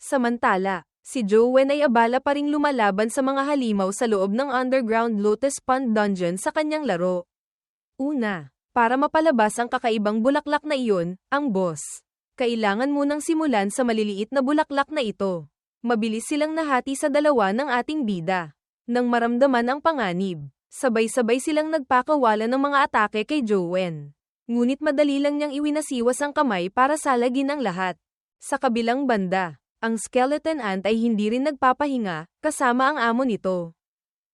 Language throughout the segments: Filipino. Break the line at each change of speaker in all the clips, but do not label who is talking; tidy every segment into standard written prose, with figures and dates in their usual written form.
Samantala, si Jowen ay abala pa ring lumalaban sa mga halimaw sa loob ng underground Lotus Pond Dungeon sa kanyang laro. Una, para mapalabas ang kakaibang bulaklak na iyon, ang boss. Kailangan munang simulan sa maliliit na bulaklak na ito. Mabilis silang nahati sa dalawa ng ating bida. Nang maramdaman ang panganib, sabay-sabay silang nagpakawala ng mga atake kay Jowen. Ngunit madali lang niyang iwinasiwas ang kamay para salagin ang lahat. Sa kabilang banda, ang skeleton ant ay hindi rin nagpapahinga, kasama ang amo nito.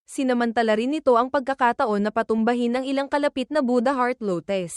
Sinamantala rin nito ang pagkakataon na patumbahin ng ilang kalapit na Buddha Heart Lotus.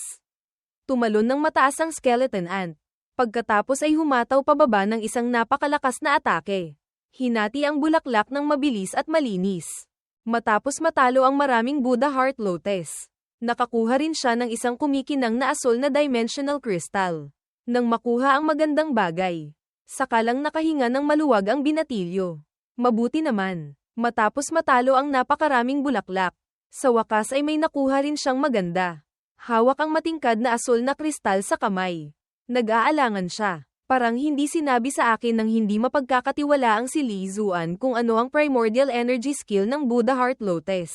Tumalon ng mataas ang skeleton ant. Pagkatapos ay humataw pababa ng isang napakalakas na atake. Hinati ang bulaklak ng mabilis at malinis. Matapos matalo ang maraming Buddha Heart Lotus, nakakuha rin siya ng isang kumikinang na asul na dimensional crystal. Nang makuha ang magandang bagay, sakalang nakahinga ng maluwag ang binatilyo. Mabuti naman, matapos matalo ang napakaraming bulaklak, sa wakas ay may nakuha rin siyang maganda. Hawak ang matingkad na asul na kristal sa kamay. Nag-aalangan siya. Parang hindi sinabi sa akin ng hindi mapagkakatiwalaang si Li Zuan kung ano ang primordial energy skill ng Buddha Heart Lotus.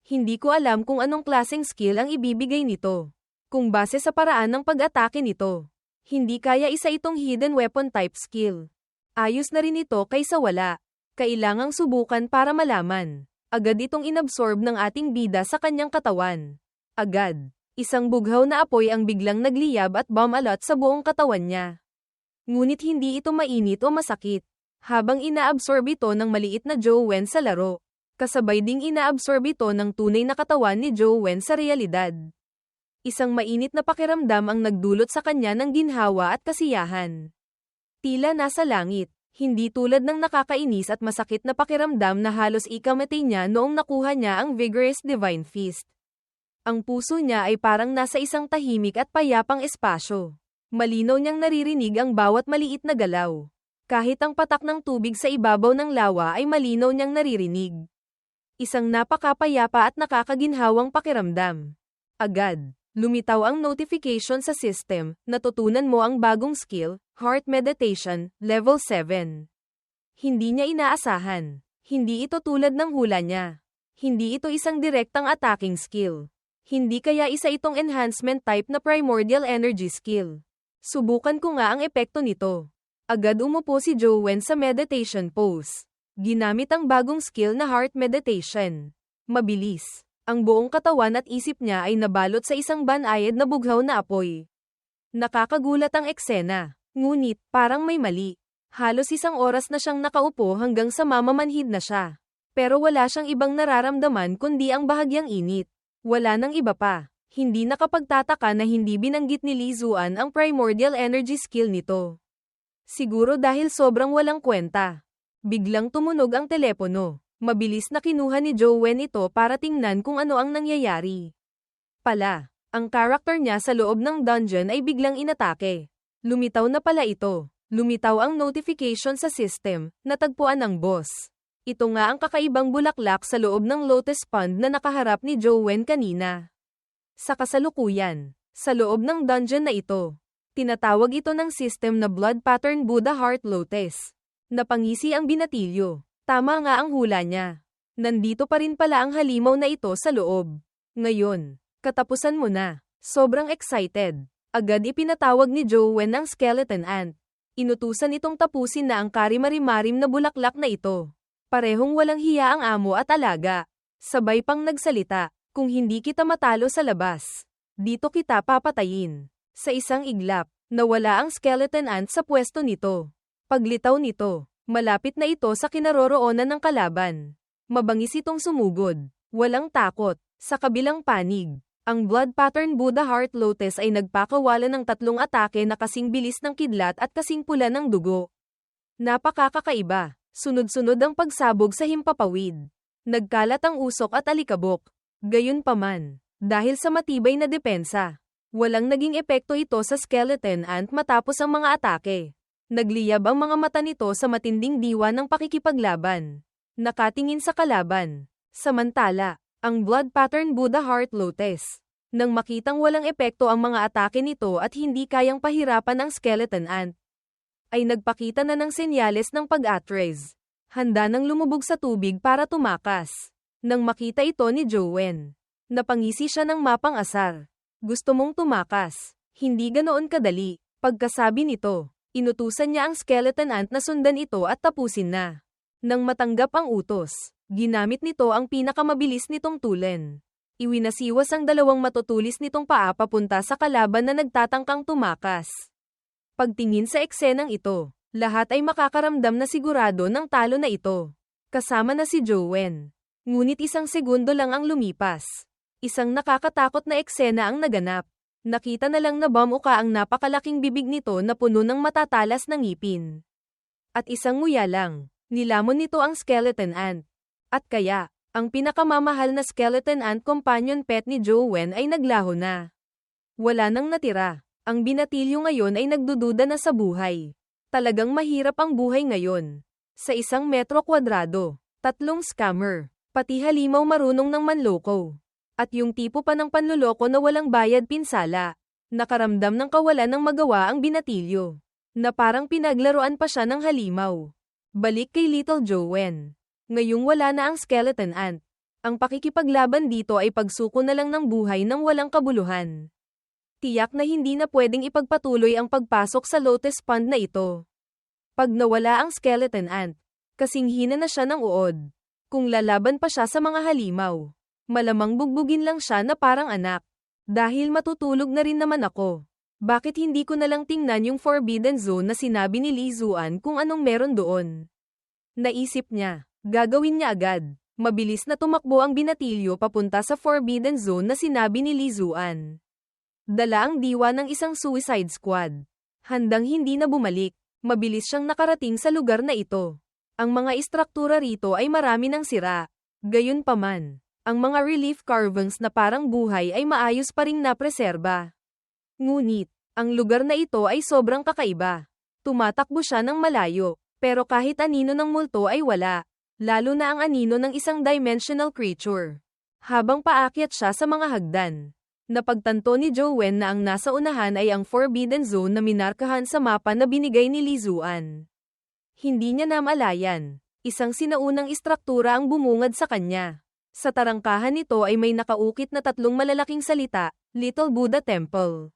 Hindi ko alam kung anong klaseng skill ang ibibigay nito. Kung base sa paraan ng pag-atake nito, hindi kaya isa itong hidden weapon type skill. Ayos na rin ito kaysa wala. Kailangang subukan para malaman. Agad itong inabsorb ng ating bida sa kanyang katawan. Agad. Isang bughaw na apoy ang biglang nagliyab at bumalot sa buong katawan niya. Ngunit hindi ito mainit o masakit. Habang inaabsorb ito ng maliit na Jowen sa laro, kasabay ding inaabsorb ito ng tunay na katawan ni Jowen sa realidad. Isang mainit na pakiramdam ang nagdulot sa kanya ng ginhawa at kasiyahan. Tila nasa langit, hindi tulad ng nakakainis at masakit na pakiramdam na halos ikamatay niya noong nakuha niya ang Vigorous Divine Fist. Ang puso niya ay parang nasa isang tahimik at payapang espasyo. Malinaw niyang naririnig ang bawat maliit na galaw. Kahit ang patak ng tubig sa ibabaw ng lawa ay malinaw niyang naririnig. Isang napakapayapa at nakakaginhawang pakiramdam. Agad, lumitaw ang notification sa system, natutunan mo ang bagong skill, Heart Meditation, Level 7. Hindi niya inaasahan. Hindi ito tulad ng hula niya. Hindi ito isang direktang attacking skill. Hindi kaya isa itong enhancement type na primordial energy skill. Subukan ko nga ang epekto nito. Agad umupo si Jowen sa meditation pose. Ginamit ang bagong skill na heart meditation. Mabilis. Ang buong katawan at isip niya ay nabalot sa isang banayad na bughaw na apoy. Nakakagulat ang eksena. Ngunit, parang may mali. Halos isang oras na siyang nakaupo hanggang sa mamamanhid na siya. Pero wala siyang ibang nararamdaman kundi ang bahagyang init. Wala nang iba pa. Hindi nakapagtataka na hindi binanggit ni Li Zuan ang primordial energy skill nito. Siguro dahil sobrang walang kwenta. Biglang tumunog ang telepono. Mabilis na kinuha ni Jowen ito para tingnan kung ano ang nangyayari. Pala, ang karakter niya sa loob ng dungeon ay biglang inatake. Lumitaw na pala ito. Lumitaw ang notification sa system, natagpuan ng boss. Ito nga ang kakaibang bulaklak sa loob ng Lotus Pond na nakaharap ni Jowen kanina. Sa kasalukuyan, sa loob ng dungeon na ito, tinatawag ito ng system na Blood Pattern Buddha Heart Lotus. Napangisi ang binatilyo. Tama nga ang hula niya. Nandito pa rin pala ang halimaw na ito sa loob. Ngayon, katapusan mo na. Sobrang excited. Agad ipinatawag ni Jowen ang skeleton ant. Inutusan itong tapusin na ang karimari-marim na bulaklak na ito. Parehong walang hiya ang amo at alaga. Sabay pang nagsalita. Kung hindi kita matalo sa labas, dito kita papatayin. Sa isang iglap, nawala ang skeleton ant sa pwesto nito. Paglitaw nito, malapit na ito sa kinaroroonan ng kalaban. Mabangis itong sumugod. Walang takot. Sa kabilang panig, ang Blood Pattern Buddha Heart Lotus ay nagpakawala ng 3 atake na kasing bilis ng kidlat at kasing pula ng dugo. Napakakaiba. Sunod-sunod ang pagsabog sa himpapawid. Nagkalat ang usok at alikabok. Gayunpaman, dahil sa matibay na depensa, walang naging epekto ito sa skeleton ant matapos ang mga atake. Nagliyab ang mga mata nito sa matinding diwa ng pakikipaglaban. Nakatingin sa kalaban. Samantala, ang Blood Pattern Buddha Heart Lotus. Nang makitang walang epekto ang mga atake nito at hindi kayang pahirapan ang skeleton ant, ay nagpakita na ng senyales ng pag-atres. Handa nang lumubog sa tubig para tumakas. Nang makita ito ni Joanne, napangisi siya ng mapang-asar. Gusto mong tumakas? Hindi ganoon kadali. Pagkasabi nito, inutusan niya ang skeleton ant na sundan ito at tapusin na. Nang matanggap ang utos, ginamit nito ang pinakamabilis nitong tulen. Iwinasiwas ang dalawang matutulis nitong paa papunta sa kalaban na nagtatangkang tumakas. Pagtingin sa eksenang ito, lahat ay makakaramdam na sigurado ng talo na ito. Kasama na si Joanne. Ngunit isang segundo lang ang lumipas. Isang nakakatakot na eksena ang naganap. Nakita na lang na bumuka ang napakalaking bibig nito na puno ng matatalas na ngipin. At isang nguya lang, nilamon nito ang skeleton ant. At kaya, ang pinakamamahal na skeleton ant companion pet ni Joanne ay naglaho na. Wala nang natira. Ang binatilyo ngayon ay nagdududa na sa buhay. Talagang mahirap ang buhay ngayon. Sa 1 metro kwadrado, 3 scammer, pati halimaw marunong ng manloko. At yung tipo pa ng panloloko na walang bayad pinsala. Nakaramdam ng kawalan ng magawa ang binatilyo. Na parang pinaglaruan pa siya ng halimaw. Balik kay Little Joanne. Ngayong wala na ang skeleton ant. Ang pakikipaglaban dito ay pagsuko na lang ng buhay ng walang kabuluhan. Tiyak na hindi na pwedeng ipagpatuloy ang pagpasok sa lotus pond na ito. Pag nawala ang skeleton ant, kasing hina na siya ng uod. Kung lalaban pa siya sa mga halimaw, malamang bugbugin lang siya na parang anak. Dahil matutulog na rin naman ako. Bakit hindi ko na lang tingnan yung Forbidden Zone na sinabi ni Li Zuan kung anong meron doon? Naisip niya, gagawin niya agad. Mabilis na tumakbo ang binatilyo papunta sa Forbidden Zone na sinabi ni Li Zuan. Dala ang diwa ng isang suicide squad. Handang hindi na bumalik. Mabilis siyang nakarating sa lugar na ito. Ang mga istruktura rito ay marami ng sira. Gayunpaman, ang mga relief carvings na parang buhay ay maayos pa ring napreserba. Ngunit, ang lugar na ito ay sobrang kakaiba. Tumatakbo siya ng malayo, pero kahit anino ng multo ay wala. Lalo na ang anino ng isang dimensional creature. Habang paakyat siya sa mga hagdan, napagtanto ni Joanne na ang nasa unahan ay ang Forbidden Zone na minarkahan sa mapa na binigay ni Li Zuan. Hindi niya namalayan. Isang sinaunang istruktura ang bumungad sa kanya. Sa tarangkahan nito ay may nakaukit na 3 malalaking salita, Little Buddha Temple.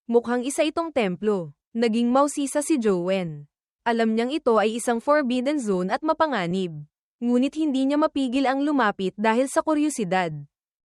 Mukhang isa itong templo. Naging mausisa si Joanne. Alam niyang ito ay isang Forbidden Zone at mapanganib. Ngunit hindi niya mapigil ang lumapit dahil sa kuryosidad.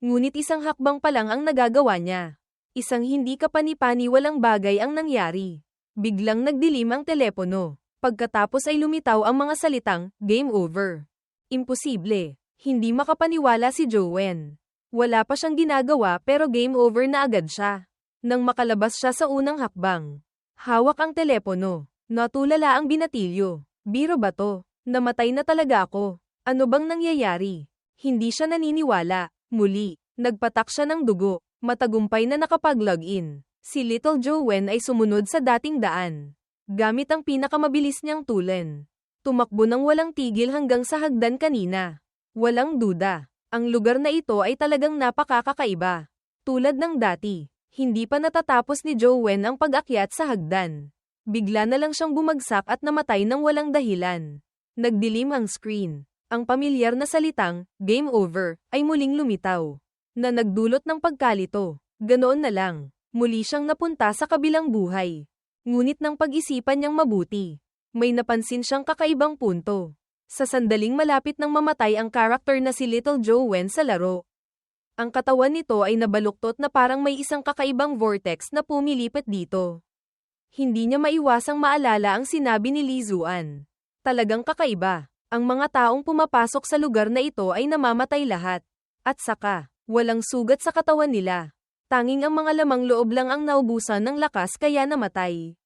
Ngunit isang hakbang pa lang ang nagagawa niya. Isang hindi kapani-paniwalang bagay ang nangyari. Biglang nagdilim ang telepono. Pagkatapos ay lumitaw ang mga salitang, "Game over." Imposible. Hindi makapaniwala si Joanne. Wala pa siyang ginagawa pero game over na agad siya. Nang makalabas siya sa unang hakbang, hawak ang telepono. Natulala ang binatilyo. Biro ba to? Namatay na talaga ako. Ano bang nangyayari? Hindi siya naniniwala. Muli, nagpatak siya ng dugo. Matagumpay na nakapag-login. Si Little Joanne ay sumunod sa dating daan. Gamit ang pinakamabilis niyang tulen. Tumakbo ng walang tigil hanggang sa hagdan kanina. Walang duda. Ang lugar na ito ay talagang napakakaiba. Tulad ng dati, hindi pa natatapos ni Joanne ang pag-akyat sa hagdan. Bigla na lang siyang bumagsak at namatay ng walang dahilan. Nagdilim ang screen. Ang pamilyar na salitang, "Game over," ay muling lumitaw. Na nagdulot ng pagkalito. Ganoon na lang. Muli siyang napunta sa kabilang buhay. Ngunit nang pag-isipan niyang mabuti, may napansin siyang kakaibang punto. Sa sandaling malapit nang mamatay ang karakter na si Little Joanne sa laro. Ang katawan nito ay nabaluktot na parang may isang kakaibang vortex na pumilipat dito. Hindi niya maiwasang maalala ang sinabi ni Li Zuan. Talagang kakaiba. Ang mga taong pumapasok sa lugar na ito ay namamatay lahat. At saka, walang sugat sa katawan nila. Tanging ang mga lamang loob lang ang naubusan ng lakas kaya namatay.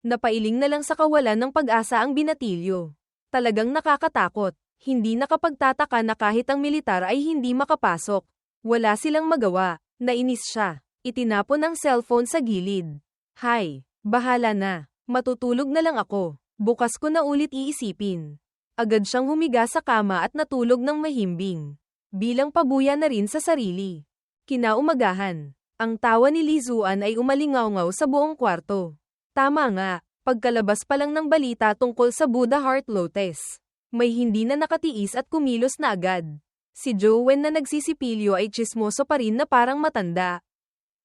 Napailing na lang sa kawalan ng pag-asa ang binatilyo. Talagang nakakatakot. Hindi nakapagtataka na kahit ang militar ay hindi makapasok. Wala silang magawa. Nainis siya. Itinapon ang cellphone sa gilid. "Hay, bahala na. Matutulog na lang ako. Bukas ko na ulit iisipin." Agad siyang humiga sa kama at natulog ng mahimbing. Bilang pabuya na rin sa sarili. Kinaumagahan, ang tawa ni Li Zuan ay umalingaw-ngaw sa buong kwarto. Tama nga, Pagkalabas pa lang ng balita tungkol sa Buddha Heart Lotus, may hindi na nakatiis at kumilos na agad. Si Joanne na nagsisipilyo ay tsismoso pa rin na parang matanda.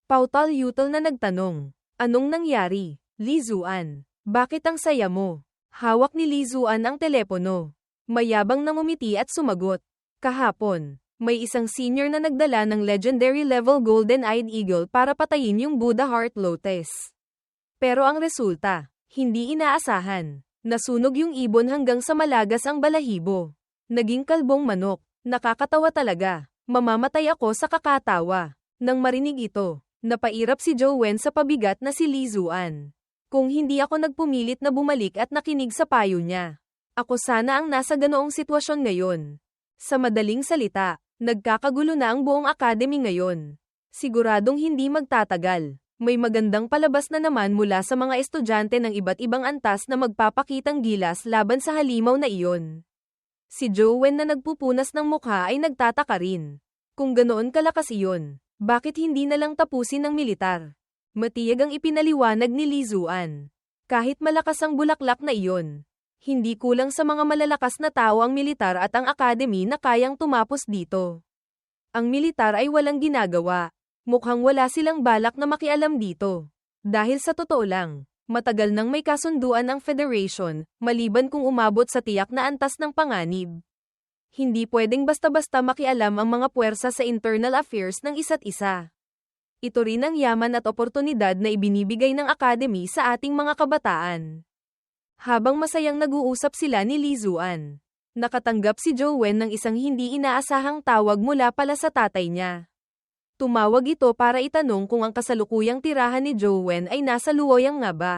Pautal-yutal na nagtanong, anong nangyari, Lizuan? Bakit ang saya mo? Hawak ni Lizuan ang telepono. Mayabang na ngumiti at sumagot. Kahapon, may isang senior na nagdala ng legendary level golden-eyed eagle para patayin yung Buddha Heart Lotus. Pero ang resulta, hindi inaasahan. Nasunog yung ibon hanggang sa malagas ang balahibo. Naging kalbong manok. Nakakatawa talaga. Mamamatay ako sa kakatawa. Nang marinig ito, napairap si Joanne sa pabigat na si Lizuan. Kung hindi ako nagpumilit na bumalik at nakinig sa payo niya, ako sana ang nasa ganoong sitwasyon ngayon. Sa madaling salita, nagkakagulo na ang buong academy ngayon. Siguradong hindi magtatagal. May magandang palabas na naman mula sa mga estudyante ng iba't ibang antas na magpapakitang gilas laban sa halimaw na iyon. Si Joanne na nagpupunas ng mukha ay nagtataka rin. Kung ganoon kalakas iyon, bakit hindi na lang tapusin ng militar? Matiyag ang ipinaliwanag ni Lizuan. Kahit malakas ang bulaklak na iyon, hindi kulang sa mga malalakas na tao ang militar at ang academy na kayang tumapos dito. Ang militar ay walang ginagawa. Mukhang wala silang balak na makialam dito. Dahil sa totoo lang, matagal nang may kasunduan ang Federation, maliban kung umabot sa tiyak na antas ng panganib. Hindi pwedeng basta-basta makialam ang mga puwersa sa internal affairs ng isa't isa. Ito rin ang yaman at oportunidad na ibinibigay ng Academy sa ating mga kabataan. Habang masayang nag-uusap sila ni Lizuan, nakatanggap si Joanne ng isang hindi inaasahang tawag mula pala sa tatay niya. Tumawag ito para itanong kung ang kasalukuyang tirahan ni Joanne ay nasa Luoyang nga ba.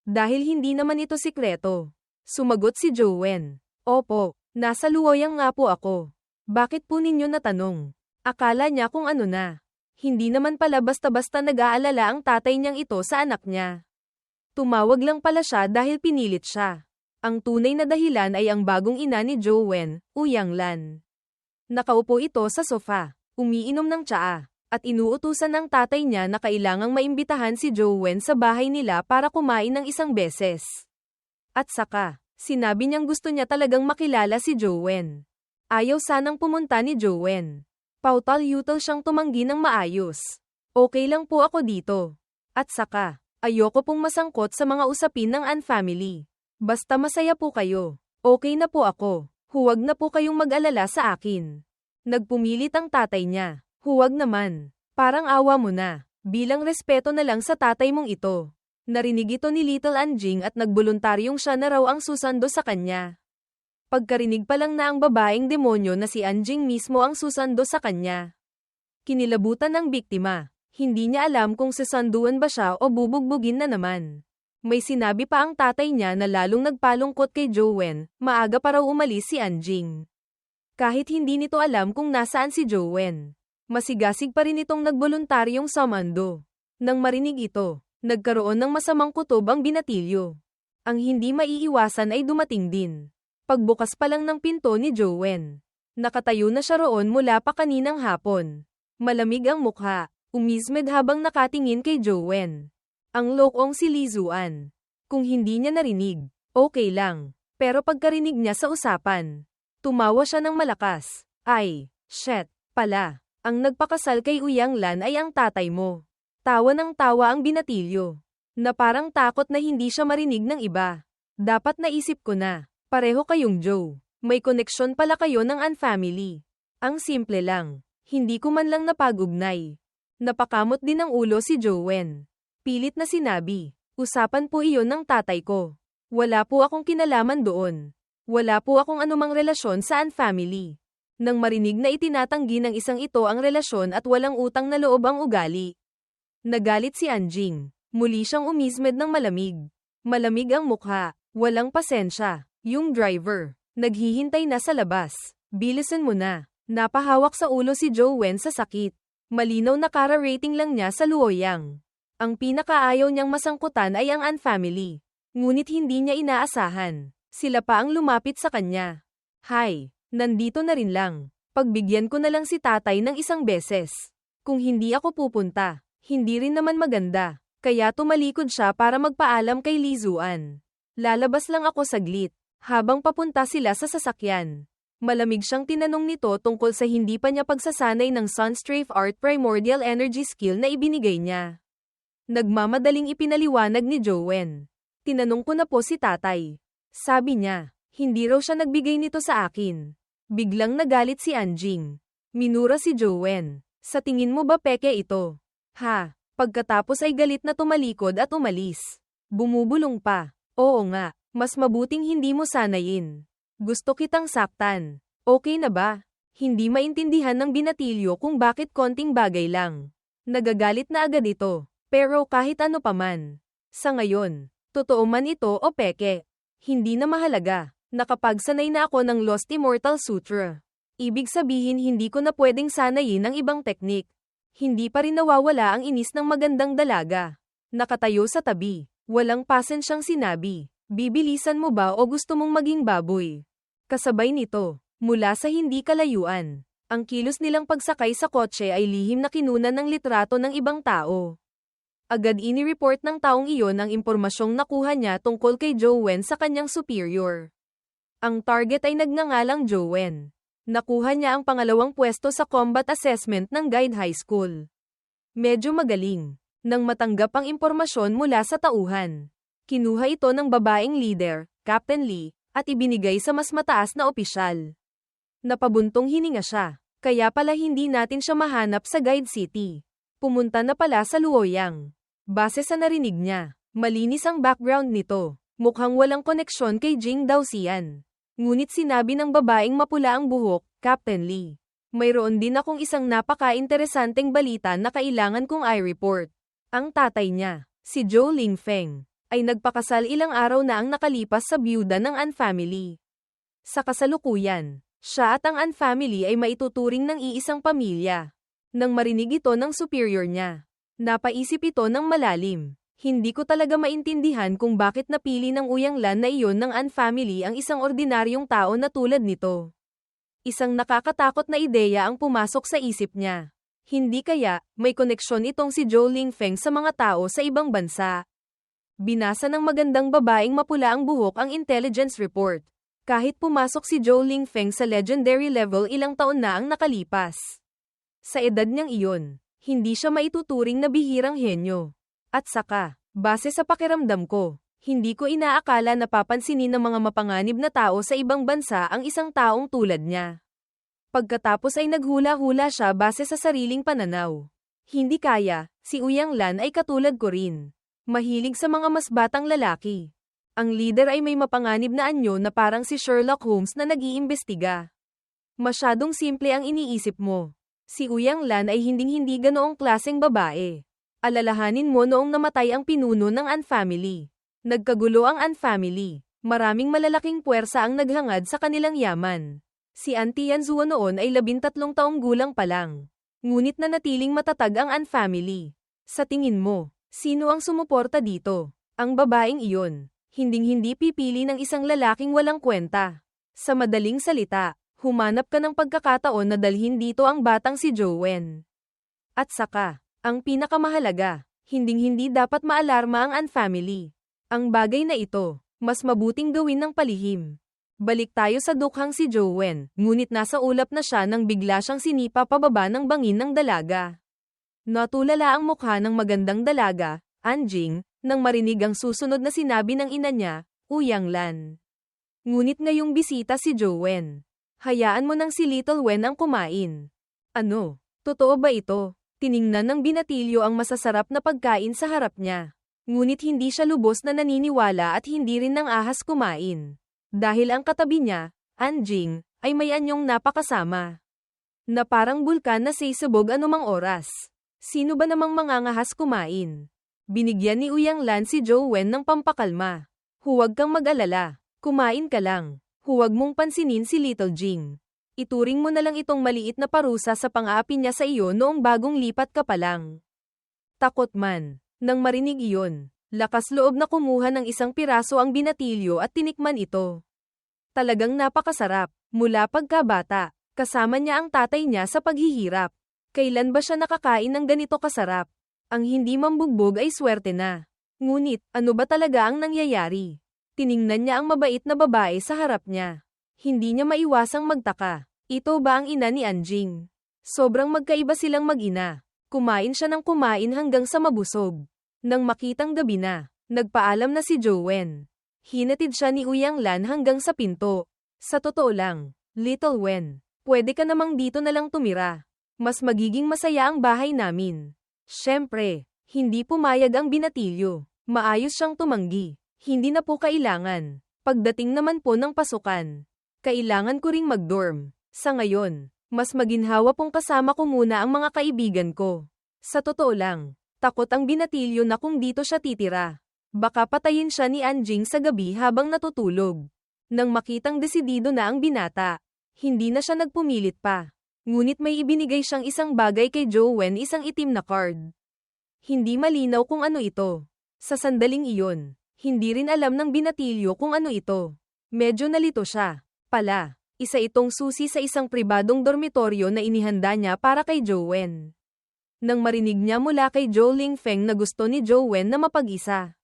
Dahil hindi naman ito sikreto. Sumagot si Joanne. Opo, nasa Luoyang nga po ako. Bakit po ninyo natanong? Akala niya kung ano na. Hindi naman pala basta-basta nag-aalala ang tatay niyang ito sa anak niya. Tumawag lang pala siya dahil pinilit siya. Ang tunay na dahilan ay ang bagong ina ni Joanne, Uyang Lan. Nakaupo ito sa sofa. Umiinom ng tsaa, at inuutusan ng tatay niya na kailangang maimbitahan si Joanne sa bahay nila para kumain ng isang beses. At saka, sinabi niyang gusto niya talagang makilala si Joanne. Ayaw sanang pumunta ni Joanne. Pautal-yutal siyang tumanggi ng maayos. Okay lang po ako dito. At saka, ayoko pong masangkot sa mga usapin ng An family. Basta masaya po kayo. Okay na po ako. Huwag na po kayong mag-alala sa akin. Nagpumilit ang tatay niya. Huwag naman. Parang awa mo na. Bilang respeto na lang sa tatay mong ito. Narinig ito ni Little Anjing at nagboluntaryong siya na raw ang susando sa kanya. Pagkarinig pa lang na ang babaeng demonyo na si Anjing mismo ang susando sa kanya. Kinilabutan ng biktima. Hindi niya alam kung sasanduan ba siya o bubugbugin na naman. May sinabi pa ang tatay niya na lalong nagpalungkot kay Joanne, maaga pa raw umalis si Anjing. Kahit hindi nito alam kung nasaan si Joanne, masigasig pa rin itong nagboluntaryong sumando. Nang marinig ito, nagkaroon ng masamang kutob ang binatilyo. Ang hindi maiiwasan ay dumating din. Pagbukas pa lang ng pinto ni Joanne, nakatayo na siya roon mula pa kaninang hapon. Malamig ang mukha, umismed habang nakatingin kay Joanne. Ang lokong si Lizuan. Kung hindi niya narinig, okay lang. Pero pagkarinig niya sa usapan, tumawa siya ng malakas. Ay, shit, pala. Ang nagpakasal kay Uyang Lan ay ang tatay mo. Tawa ng tawa ang binatilyo. Na parang takot na hindi siya marinig ng iba. Dapat naisip ko na, pareho kayong Joe. May koneksyon pala kayo ng An family. Ang simple lang. Hindi ko man lang napag-ugnay. Napakamot din ang ulo si Joanne. Pilit na sinabi, usapan po iyon ng tatay ko. Wala po akong kinalaman doon. Wala po akong anumang relasyon sa An family. Nang marinig na itinatanggi ng isang ito ang relasyon at walang utang na loob ang ugali. Nagalit si Anjing. Muli siyang umismed ng malamig. Malamig ang mukha. Walang pasensya. Yung driver. Naghihintay na sa labas. Bilisan mo na. Napahawak sa ulo si Joanne sa sakit. Malinaw na kara-rating lang niya sa Luoyang. Ang pinakaayaw niyang masangkutan ay ang An family. Ngunit hindi niya inaasahan. Sila pa ang lumapit sa kanya. Hi, nandito na rin lang. Pagbigyan ko na lang si tatay ng isang beses. Kung hindi ako pupunta, hindi rin naman maganda. Kaya tumalikod siya para magpaalam kay Lizuan. Lalabas lang ako saglit. Habang papunta sila sa sasakyan. Malamig siyang tinanong nito tungkol sa hindi pa niya pagsasanay ng Sunstrafe Art Primordial Energy skill na ibinigay niya. Nagmamadaling ipinaliwanag ni Jowen. Tinanong ko na po si tatay. Sabi niya, hindi raw siya nagbigay nito sa akin. Biglang nagalit si Anjing. Minura si Jowen. Sa tingin mo ba peke ito? Ha? Pagkatapos ay galit na tumalikod at umalis. Bumubulong pa. Oo nga, mas mabuting hindi mo sanayin. Gusto kitang saktan. Okay na ba? Hindi maintindihan ng binatilyo kung bakit konting bagay lang. Nagagalit na agad ito. Pero kahit ano paman. Sa ngayon, totoo man ito o peke. Hindi na mahalaga. Nakapagsanay na ako ng Lost Immortal Sutra. Ibig sabihin hindi ko na pwedeng sanayin ang ibang teknik. Hindi pa rin nawawala ang inis ng magandang dalaga. Nakatayo sa tabi. Walang pasensyang sinabi. Bibilisan mo ba o gusto mong maging baboy? Kasabay nito, mula sa hindi kalayuan, ang kilos nilang pagsakay sa kotse ay lihim na kinunan ng litrato ng ibang tao. Agad ini-report ng taong iyon ang impormasyong nakuha niya tungkol kay Jowen sa kanyang superior. Ang target ay nagngangalang Jowen. Nakuha niya ang pangalawang pwesto sa combat assessment ng Guide High School. Medyo magaling. Nang matanggap ang impormasyon mula sa tauhan, kinuha ito ng babaeng leader, Captain Lee, at ibinigay sa mas mataas na opisyal. Napabuntong hininga siya, kaya pala hindi natin siya mahanap sa Guide City. Pumunta na pala sa Luoyang. Base sa narinig niya, malinis ang background nito. Mukhang walang koneksyon kay Jing Daoxian. Ngunit sinabi ng babaeng mapula ang buhok, Captain Lee. Mayroon din akong isang napaka-interesanteng balita na kailangan kong i-report. Ang tatay niya, si Zhou Lingfeng, ay nagpakasal ilang araw na ang nakalipas sa byuda ng An family. Sa kasalukuyan, siya at ang An family ay maituturing ng iisang pamilya. Nang marinig ito ng superior niya, napaisip ito ng malalim. Hindi ko talaga maintindihan kung bakit napili ng Uyanglan na iyon ng An family ang isang ordinaryong tao na tulad nito. Isang nakakatakot na ideya ang pumasok sa isip niya. Hindi kaya, may koneksyon itong si Zhou Lingfeng sa mga tao sa ibang bansa. Binasa ng magandang babaeng mapula ang buhok ang intelligence report. Kahit pumasok si Zhou Lingfeng sa legendary level ilang taon na ang nakalipas. Sa edad niyang iyon, hindi siya maituturing na bihirang henyo. At saka, base sa pakiramdam ko, hindi ko inaakala na papansinin ng mga mapanganib na tao sa ibang bansa ang isang taong tulad niya. Pagkatapos ay naghula-hula siya base sa sariling pananaw. Hindi kaya, si Uyanglan ay katulad ko rin. Mahilig sa mga mas batang lalaki. Ang leader ay may mapanganib na anyo na parang si Sherlock Holmes na nag-iimbestiga. Masyadong simple ang iniisip mo. Si Uyanglan ay hinding-hindi ganoong klaseng babae. Alalahanin mo noong namatay ang pinuno ng An family. Nagkagulo ang An family. Maraming malalaking puwersa ang naghangad sa kanilang yaman. Si Auntie Yanzuo noon ay 13 taong gulang pa lang. Ngunit nanatiling matatag ang An family. Sa tingin mo, sino ang sumuporta dito? Ang babaeng iyon. Hinding-hindi pipili ng isang lalaking walang kwenta. Sa madaling salita, humanap ka ng pagkakataon na dalhin dito ang batang si Jowen. At saka, ang pinakamahalaga, hinding-hindi dapat maalarma ang An family. Ang bagay na ito, mas mabuting gawin ng palihim. Balik tayo sa dukhang si Jowen, ngunit nasa ulap na siya nang bigla siyang sinipa pababa ng bangin ng dalaga. Natulala ang mukha ng magandang dalaga, Anjing, nang marinig ang susunod na sinabi ng ina niya, Uyanglan. Ngunit ngayong bisita si Jowen. Hayaan mo nang si Little Wen ang kumain. Ano? Totoo ba ito? Tiningnan ng binatilyo ang masasarap na pagkain sa harap niya. Ngunit hindi siya lubos na naniniwala at hindi rin ng ahas kumain. Dahil ang katabi niya, Anjing, ay may anyong napakasama. Na parang bulkan na sisabog anumang oras. Sino ba namang mangangahas kumain? Binigyan ni Uyanglan si Jowen ng pampakalma. Huwag kang mag-alala. Kumain ka lang. Huwag mong pansinin si Little Jing. Ituring mo na lang itong maliit na parusa sa pang-aapi niya sa iyo noong bagong lipat ka pa lang. Takot man. Nang marinig iyon, lakas loob na kumuha ng isang piraso ang binatilyo at tinikman ito. Talagang napakasarap. Mula pagkabata, kasama niya ang tatay niya sa paghihirap. Kailan ba siya nakakain ng ganito kasarap? Ang hindi mambugbog ay swerte na. Ngunit, ano ba talaga ang nangyayari? Tiningnan niya ang mabait na babae sa harap niya. Hindi niya maiwasang magtaka. Ito ba ang ina ni Anjing? Sobrang magkaiba silang mag-ina. Kumain siya ng kumain hanggang sa mabusog. Nang makitang gabi na, nagpaalam na si Joanne. Hinatid siya ni Uyang Lan hanggang sa pinto. Sa totoo lang, Little Wen, pwede ka namang dito na lang tumira. Mas magiging masaya ang bahay namin. Siyempre, hindi pumayag ang binatilyo. Maayos siyang tumanggi. Hindi na po kailangan. Pagdating naman po ng pasukan, kailangan ko ring mag-dorm. Sa ngayon, mas maginhawa pong kasama ko muna ang mga kaibigan ko. Sa totoo lang, takot ang binatilyo na kung dito siya titira. Baka patayin siya ni Anjing sa gabi habang natutulog. Nang makitang desidido na ang binata, hindi na siya nagpumilit pa. Ngunit may ibinigay siyang isang bagay kay Joanne, isang itim na card. Hindi malinaw kung ano ito. Sa sandaling iyon, hindi rin alam ng binatilyo kung ano ito. Medyo nalito siya. Pala, isa itong susi sa isang pribadong dormitoryo na inihanda niya para kay Joanne. Nang marinig niya mula kay Zhou Lingfeng na gusto ni Joanne na mapag-isa.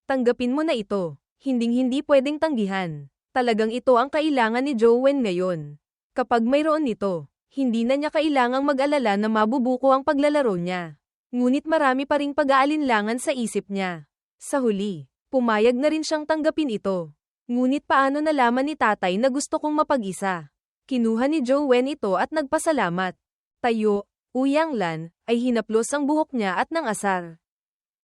Tanggapin mo na ito. Hinding-hindi pwedeng tanggihan. Talagang ito ang kailangan ni Joanne ngayon. Kapag mayroon nito, hindi na niya kailangang mag-alala na mabubuko ang paglalaro niya. Ngunit marami pa ring pag-aalinlangan sa isip niya. Sa huli, pumayag na rin siyang tanggapin ito. Ngunit paano nalaman ni tatay na gusto kong mapag-isa? Kinuha ni Joanne ito at nagpasalamat. Tayo, Uyang Lan, ay hinaplos ang buhok niya at nang asar.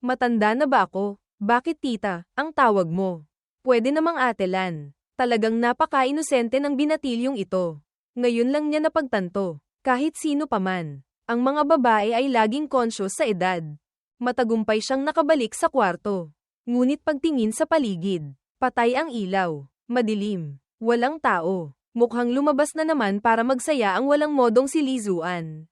Matanda na ba ako? Bakit tita, ang tawag mo? Pwede namang Ate Lan. Talagang napaka-inosente ng binatilyong ito. Ngayon lang niya napagtanto, kahit sino pa man, ang mga babae ay laging conscious sa edad. Matagumpay siyang nakabalik sa kwarto. Ngunit pagtingin sa paligid, patay ang ilaw, madilim, walang tao. Mukhang lumabas na naman para magsaya ang walang modong si Lizuan.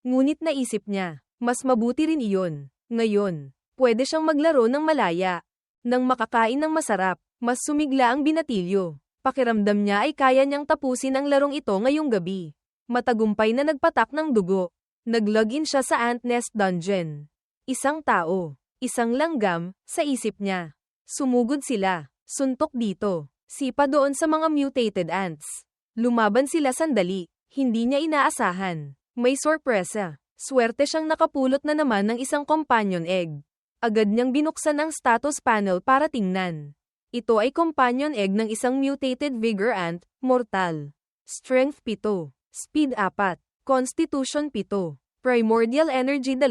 Ngunit naisip niya, mas mabuti rin iyon. Ngayon, pwede siyang maglaro ng malaya. Nang makakain ng masarap, mas sumigla ang binatilyo. Pakiramdam niya ay kaya niyang tapusin ang larong ito ngayong gabi. Matagumpay na nagpatak ng dugo. Nag-login siya sa Ant Nest Dungeon. Isang tao, isang langgam, sa isip niya. Sumugod sila. Suntok dito. Sipa doon sa mga mutated ants. Lumaban sila sandali. Hindi niya inaasahan. May sorpresa. Swerte siyang nakapulot na naman ng isang companion egg. Agad niyang binuksan ang status panel para tingnan. Ito ay companion egg ng isang mutated vigor ant, mortal. Strength 7. Speed 4. Constitution 7. Primordial energy 2.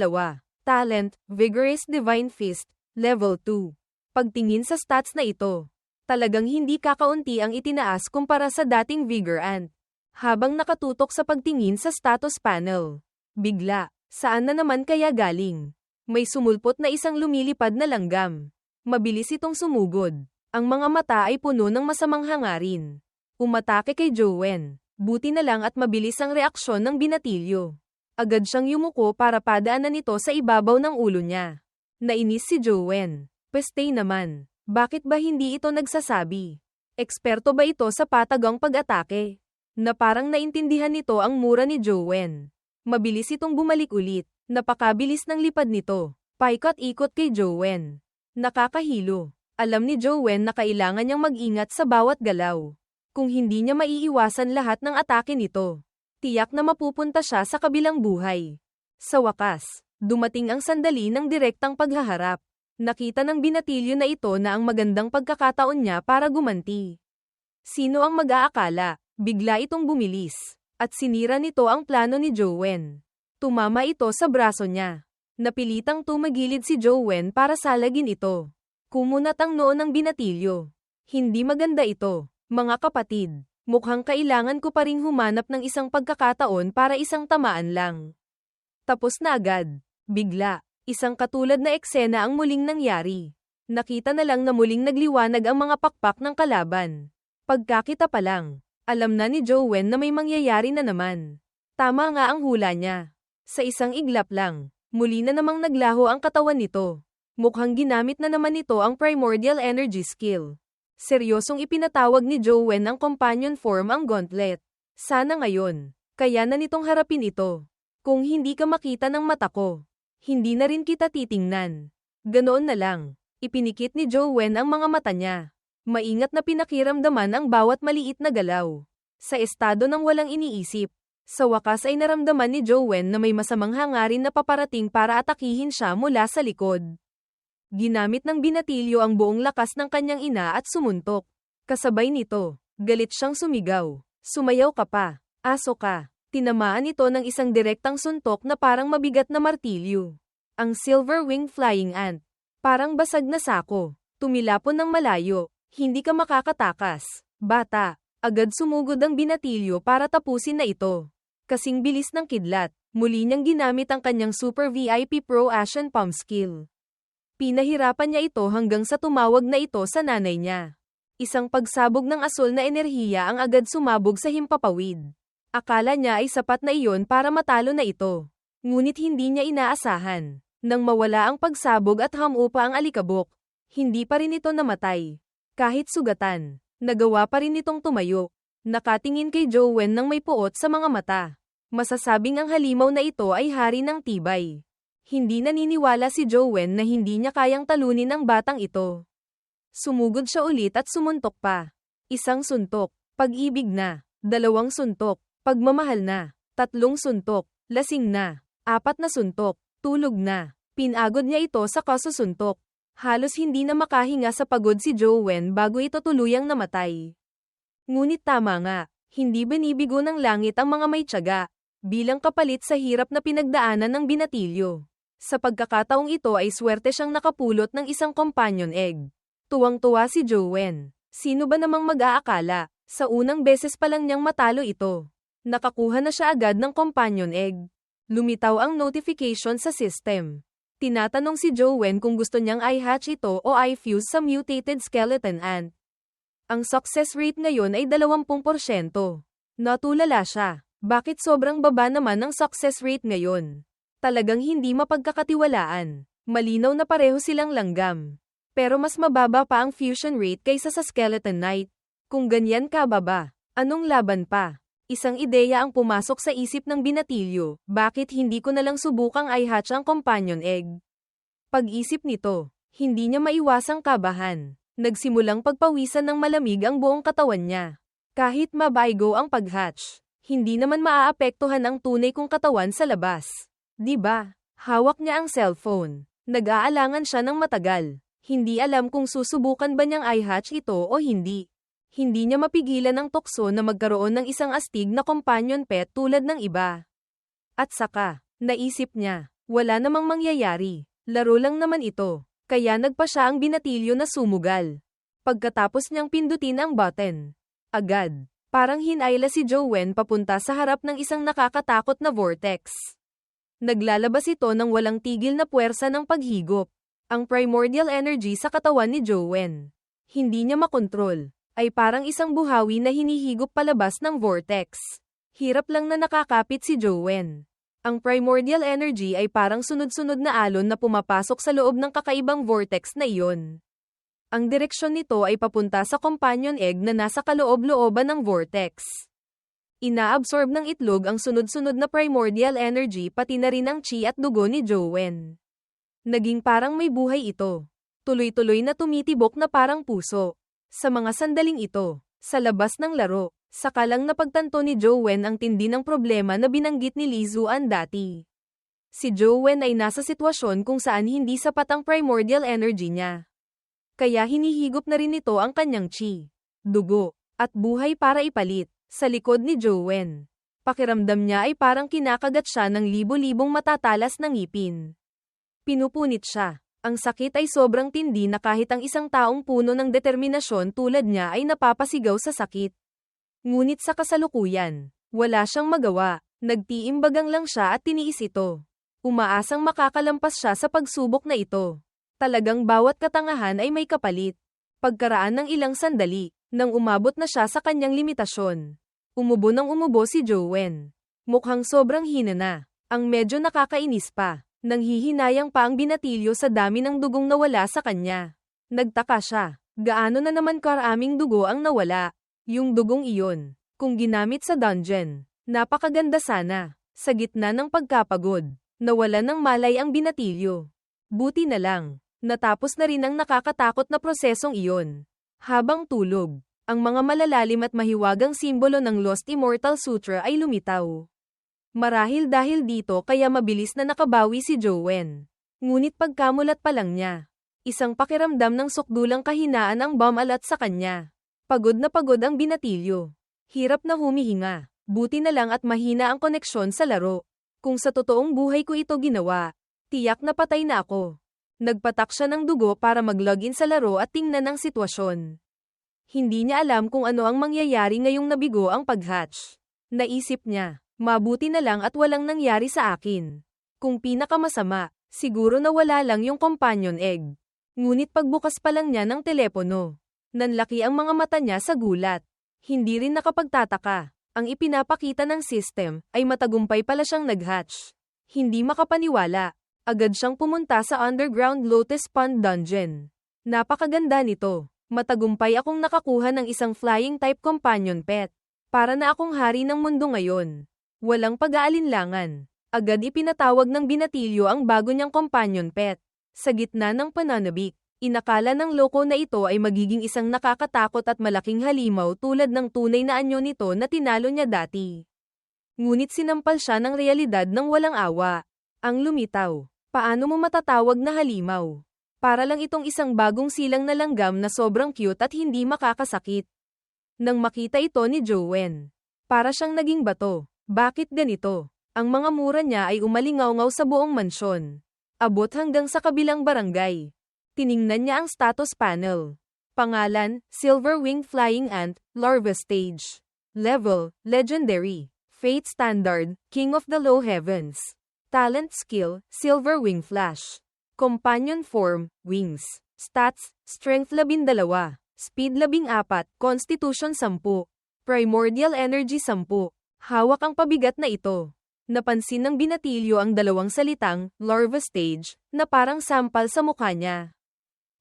Talent, Vigorous Divine Fist, level 2. Pagtingin sa stats na ito, talagang hindi kakaunti ang itinaas kumpara sa dating Vigor Ant. Habang nakatutok sa pagtingin sa status panel, bigla, saan na naman kaya galing? May sumulpot na isang lumilipad na langgam. Mabilis itong sumugod. Ang mga mata ay puno ng masamang hangarin. Umatake kay Joanne. Buti na lang at mabilis ang reaksyon ng binatilyo. Agad siyang yumuko para padaanan ito sa ibabaw ng ulo niya. Nainis si Joanne. Peste naman. Bakit ba hindi ito nagsasabi? Eksperto ba ito sa patagang pag-atake? Na parang naintindihan nito ang mura ni Joanne. Mabilis itong bumalik ulit. Napakabilis ng lipad nito. Paikot-ikot kay Joanne. Nakakahilo. Alam ni Joanne na kailangan niyang mag-ingat sa bawat galaw. Kung hindi niya maiiwasan lahat ng atake nito, tiyak na mapupunta siya sa kabilang buhay. Sa wakas, dumating ang sandali ng direktang paghaharap. Nakita ng binatilyo na ito na ang magandang pagkakataon niya para gumanti. Sino ang mag-aakala? Bigla itong bumilis. At sinira nito ang plano ni Joanne. Tumama ito sa braso niya. Napilitang tumagilid si Joanne para salagin ito. Kumunat ang noo ng binatilyo. Hindi maganda ito, mga kapatid. Mukhang kailangan ko pa ring humanap ng isang pagkakataon para isang tamaan lang. Tapos na agad. Bigla, isang katulad na eksena ang muling nangyari. Nakita na lang na muling nagliwanag ang mga pakpak ng kalaban. Pagkakita pa lang, alam na ni Joanne na may mangyayari na naman. Tama nga ang hula niya. Sa isang iglap lang, muli na namang naglaho ang katawan nito. Mukhang ginamit na naman ito ang primordial energy skill. Seryosong ipinatawag ni Joanne ang companion form ang gauntlet. Sana ngayon, kaya na nitong harapin ito. Kung hindi ka makita ng mata ko, Hindi na rin kita titingnan. Ganoon na lang. Ipinikit ni Joanne ang mga mata niya. Maingat na pinakiramdaman ang bawat maliit na galaw. Sa estado ng walang iniisip. Sa wakas ay naramdaman ni Joanne na may masamang hangarin na paparating para atakihin siya mula sa likod. Ginamit ng binatilyo ang buong lakas ng kanyang ina at sumuntok. Kasabay nito, galit siyang sumigaw. Sumayaw ka pa. Aso ka. Tinamaan ito ng isang direktang suntok na parang mabigat na martilyo. Ang silver wing flying ant. Parang basag na sako. Tumilapon ng malayo. Hindi ka makakatakas. Bata. Agad sumugod ang binatilyo para tapusin na ito. Kasing bilis ng kidlat, muli niyang ginamit ang kanyang Super VIP Pro Asian Palm skill. Pinahirapan niya ito hanggang sa tumawag na ito sa nanay niya. Isang pagsabog ng asul na enerhiya ang agad sumabog sa himpapawid. Akala niya ay sapat na iyon para matalo na ito. Ngunit hindi niya inaasahan. Nang mawala ang pagsabog at hamupa ang alikabok, hindi pa rin ito namatay. Kahit sugatan, nagawa pa rin itong tumayo. Nakatingin kay Joanne nang may puot sa mga mata. Masasabing ang halimaw na ito ay hari ng tibay. Hindi naniniwala si Joanne na hindi niya kayang talunin ang batang ito. Sumugod siya ulit at sumuntok pa. Isang suntok, pag-ibig na. 2 suntok, pagmamahal na. 3 suntok, lasing na. 4 na suntok, tulog na. Pinagod niya ito sa kasusuntok. Halos hindi na makahinga sa pagod si Joanne bago ito tuluyang namatay. Ngunit tama nga, hindi binibigo ng langit ang mga may tiyaga, bilang kapalit sa hirap na pinagdaanan ng binatilyo. Sa pagkakataong ito ay swerte siyang nakapulot ng isang companion egg. Tuwang-tuwa si Joanne. Sino ba namang mag-aakala, sa unang beses pa lang niyang matalo ito. Nakakuha na siya agad ng companion egg. Lumitaw ang notification sa system. Tinatanong si Joanne kung gusto niyang i-hatch ito o i-fuse sa mutated skeleton ant. Ang success rate ngayon ay 20%. Natulala siya. Bakit sobrang baba naman ang success rate ngayon? Talagang hindi mapagkakatiwalaan. Malinaw na pareho silang langgam. Pero mas mababa pa ang fusion rate kaysa sa skeleton knight. Kung ganyan ka baba, anong laban pa? Isang ideya ang pumasok sa isip ng binatilyo, bakit hindi ko nalang subukang i-hatch ang companion egg? Pag-isip nito, hindi niya maiwasang kabahan. Nagsimulang pagpawisan ng malamig ang buong katawan niya. Kahit mabaygo ang pag-hatch, hindi naman maaapektuhan ang tunay kong katawan sa labas. Diba? Hawak niya ang cellphone. Nag-aalangan siya ng matagal. Hindi alam kung susubukan ba niyang i-hatch ito o hindi. Hindi niya mapigilan ang tukso na magkaroon ng isang astig na companion pet tulad ng iba. At saka, naisip niya, wala namang mangyayari. Laro lang naman ito. Kaya nagpa siya ang binatilyo na sumugal. Pagkatapos niyang pindutin ang button, agad, parang hinayla si Joanne papunta sa harap ng isang nakakatakot na vortex. Naglalabas ito ng walang tigil na puwersa ng paghigop. Ang primordial energy sa katawan ni Joanne. Hindi niya makontrol. Ay parang isang buhawi na hinihigop palabas ng vortex. Hirap lang na nakakapit si Joanne. Ang primordial energy ay parang sunod-sunod na alon na pumapasok sa loob ng kakaibang vortex na iyon. Ang direksyon nito ay papunta sa companion egg na nasa kaloob-looban ng vortex. Inaabsorb ng itlog ang sunod-sunod na primordial energy pati na rin ang chi at dugo ni Joanne. Naging parang may buhay ito. Tuloy-tuloy na tumitibok na parang puso. Sa mga sandaling ito, sa labas ng laro, saka lang napagtanto ni Joanne ang tindi ng problema na binanggit ni Lee Zuan dati. Si Joanne ay nasa sitwasyon kung saan hindi sapat ang primordial energy niya. Kaya hinihigop na rin ito ang kanyang chi, dugo, at buhay para ipalit, sa likod ni Joanne. Pakiramdam niya ay parang kinakagat siya ng libo-libong matatalas na ngipin. Pinupunit siya. Ang sakit ay sobrang tindi na kahit ang isang taong puno ng determinasyon tulad niya ay napapasigaw sa sakit. Ngunit sa kasalukuyan, wala siyang magawa, nagtiimbagang lang siya at tiniis ito. Umaasang makakalampas siya sa pagsubok na ito. Talagang bawat katangahan ay may kapalit. Pagkaraan ng ilang sandali, nang umabot na siya sa kanyang limitasyon. Umubo ng umubo si Joanne. Mukhang sobrang hina na, ang medyo nakakainis pa. Nanghihinayang pa ang binatilyo sa dami ng dugong nawala sa kanya. Nagtaka siya, gaano na naman karaming dugo ang nawala. Yung dugong iyon, kung ginamit sa dungeon, napakaganda sana. Sa gitna ng pagkapagod, Nawalan ng malay ang binatilyo. Buti na lang, natapos na rin ang nakakatakot na prosesong iyon. Habang tulog, ang mga malalalim at mahiwagang simbolo ng Lost Immortal Sutra ay lumitaw. Marahil dahil dito kaya mabilis na nakabawi si Jowen. Ngunit pagkamulat pa lang niya, isang pakiramdam ng sukdulang kahinaan ang bumalat sa kanya. Pagod na pagod ang binatilyo. Hirap na humihinga. Buti na lang at mahina ang koneksyon sa laro. Kung sa totoong buhay ko ito ginawa, tiyak na patay na ako. Nagpatak siya ng dugo para mag-login sa laro at tingnan ang sitwasyon. Hindi niya alam kung ano ang mangyayari ngayong nabigo ang pag-hatch. Naisip niya, mabuti na lang at walang nangyari sa akin. Kung pinakamasama, siguro na wala lang yung companion egg. Ngunit pagbukas pa lang niya ng telepono, nanlaki ang mga mata niya sa gulat. Hindi rin nakapagtataka. Ang ipinapakita ng system ay matagumpay pala siyang nag-hatch. Hindi makapaniwala. Agad siyang pumunta sa underground Lotus Pond Dungeon. Napakaganda nito. Matagumpay akong nakakuha ng isang flying type companion pet. Para na akong hari ng mundo ngayon. Walang pag-aalinlangan. Agad ipinatawag ng binatilyo ang bago niyang companion pet. Sa gitna ng pananabik, inakala ng loko na ito ay magiging isang nakakatakot at malaking halimaw tulad ng tunay na anyo nito na tinalo niya dati. Ngunit sinampal siya ng realidad ng walang awa. Ang lumitaw. Paano mo matatawag na halimaw? Para lang itong isang bagong silang na langgam na sobrang cute at hindi makakasakit. Nang makita ito ni Jowen, para siyang naging bato. Bakit ganito? Ang mga mura niya ay umalingaw-ngaw sa buong mansyon. Abot hanggang sa kabilang barangay. Tiningnan niya ang status panel. Pangalan, Silverwing Flying Ant, Larva Stage. Level, Legendary. Fate Standard, King of the Low Heavens. Talent Skill, Silverwing Flash. Companion Form, Wings. Stats, Strength 12. Speed 14, Constitution 10. Primordial Energy 10. Hawak ang pabigat na ito. Napansin ng binatilyo ang dalawang salitang, Larva Stage, na parang sampal sa mukha niya.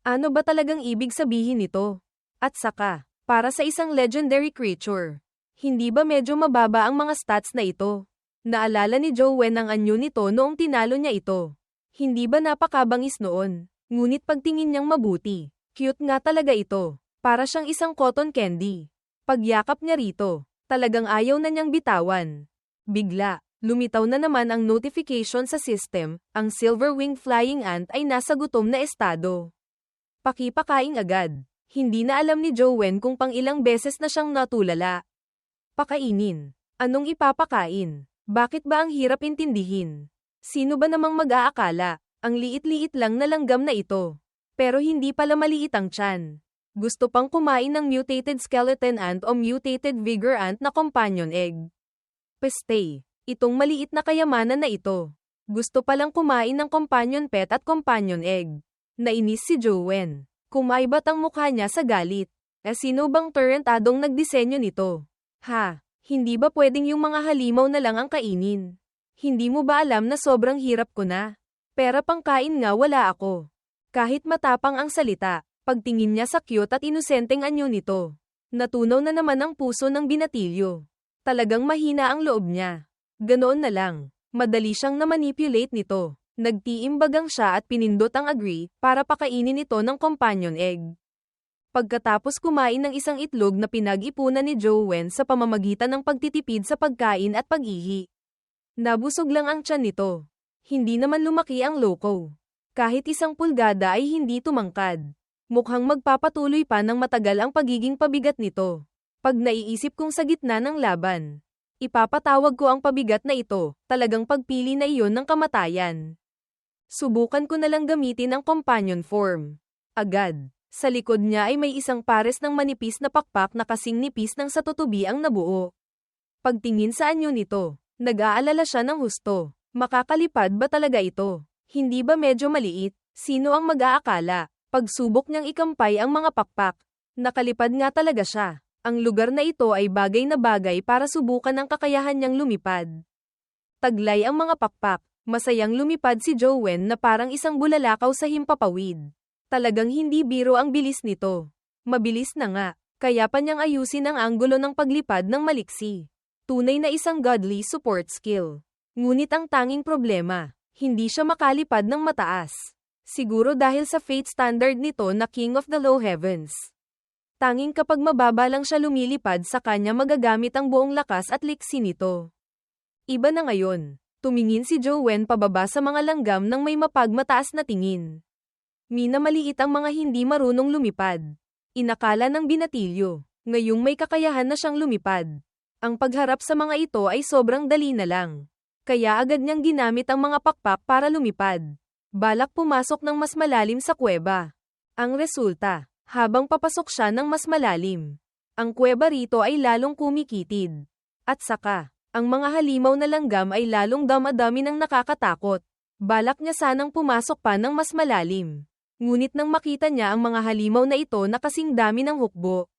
Ano ba talagang ibig sabihin nito? At saka, para sa isang legendary creature, hindi ba medyo mababa ang mga stats na ito? Naalala ni Jowen ang anyo nito noong tinalo niya ito. Hindi ba napakabangis noon? Ngunit pagtingin niyang mabuti, cute nga talaga ito. Para siyang isang cotton candy. Pagyakap niya rito, talagang ayaw na niyang bitawan. Bigla, lumitaw na naman ang notification sa system, ang Silverwing Flying Ant ay nasa gutom na estado. Pakipakain agad. Hindi na alam ni Jowen kung pang ilang beses na siyang natulala. Pakainin. Anong ipapakain? Bakit ba ang hirap intindihin? Sino ba namang mag-aakala? Ang liit-liit lang na langgam na ito. Pero hindi pala maliit ang tiyan. Gusto pang kumain ng mutated skeleton ant o mutated vigor ant na companion egg. Peste. Itong maliit na kayamanan na ito. Gusto palang kumain ng companion pet at companion egg. Nainis si Jowen. Kumaibat ang mukha niya sa galit. Sino bang tarantadong nagdisenyo nito? Ha? Hindi ba pwedeng yung mga halimaw na lang ang kainin? Hindi mo ba alam na sobrang hirap ko na? Pera pangkain nga wala ako. Kahit matapang ang salita, pagtingin niya sa cute at inosenteng anyo nito. Natunaw na naman ang puso ng binatilyo. Talagang mahina ang loob niya. Ganoon na lang. Madali siyang na-manipulate nito. Nagtiimbagang siya at pinindot ang agree para pakainin ito ng companion egg. Pagkatapos kumain ng isang itlog na pinag-ipunan ni Jowen sa pamamagitan ng pagtitipid sa pagkain at pag-ihi. Nabusog lang ang tiyan nito. Hindi naman lumaki ang loko. Kahit 1 pulgada ay hindi tumangkad. Mukhang magpapatuloy pa ng matagal ang pagiging pabigat nito. Pag naiisip kong sa gitna ng laban, ipapatawag ko ang pabigat na ito, talagang pagpili na iyon ng kamatayan. Subukan ko na lang gamitin ang companion form. Agad. Sa likod niya ay may isang pares ng manipis na pakpak na kasing nipis ng sa tutubi ang nabuo. Pagtingin sa anyo nito, nag-aalala siya ng husto. Makakalipad ba talaga ito? Hindi ba medyo maliit? Sino ang mag-aakala? Pagsubok niyang ikampay ang mga pakpak. Nakalipad nga talaga siya. Ang lugar na ito ay bagay na bagay para subukan ang kakayahan niyang lumipad. Taglay ang mga pakpak. Masayang lumipad si Jowen na parang isang bulalakaw sa himpapawid. Talagang hindi biro ang bilis nito. Mabilis na nga, kaya pa niyang ayusin ang anggulo ng paglipad ng maliksi. Tunay na isang godly support skill. Ngunit ang tanging problema, Hindi siya makalipad ng mataas. Siguro dahil sa fate standard nito na King of the Low Heavens. Tanging kapag mababa lang siya lumilipad sa kanya magagamit ang buong lakas at liksi nito. Iba na ngayon. Tumingin si Joanne pababa sa mga langgam ng may mapagmataas na tingin. Minamaliit ang mga hindi marunong lumipad. Inakala ng binatilyo. Ngayong may kakayahan na siyang lumipad. Ang pagharap sa mga ito ay sobrang dali na lang. Kaya agad niyang ginamit ang mga pakpak para lumipad. Balak pumasok ng mas malalim sa kuweba. Ang resulta, habang papasok siya ng mas malalim, ang kuweba rito ay lalong kumikitid. At saka, ang mga halimaw na langgam ay lalong damadami ng nakakatakot. Balak niya sanang pumasok pa ng mas malalim. Ngunit nang makita niya ang mga halimaw na ito na kasing dami ng hukbo,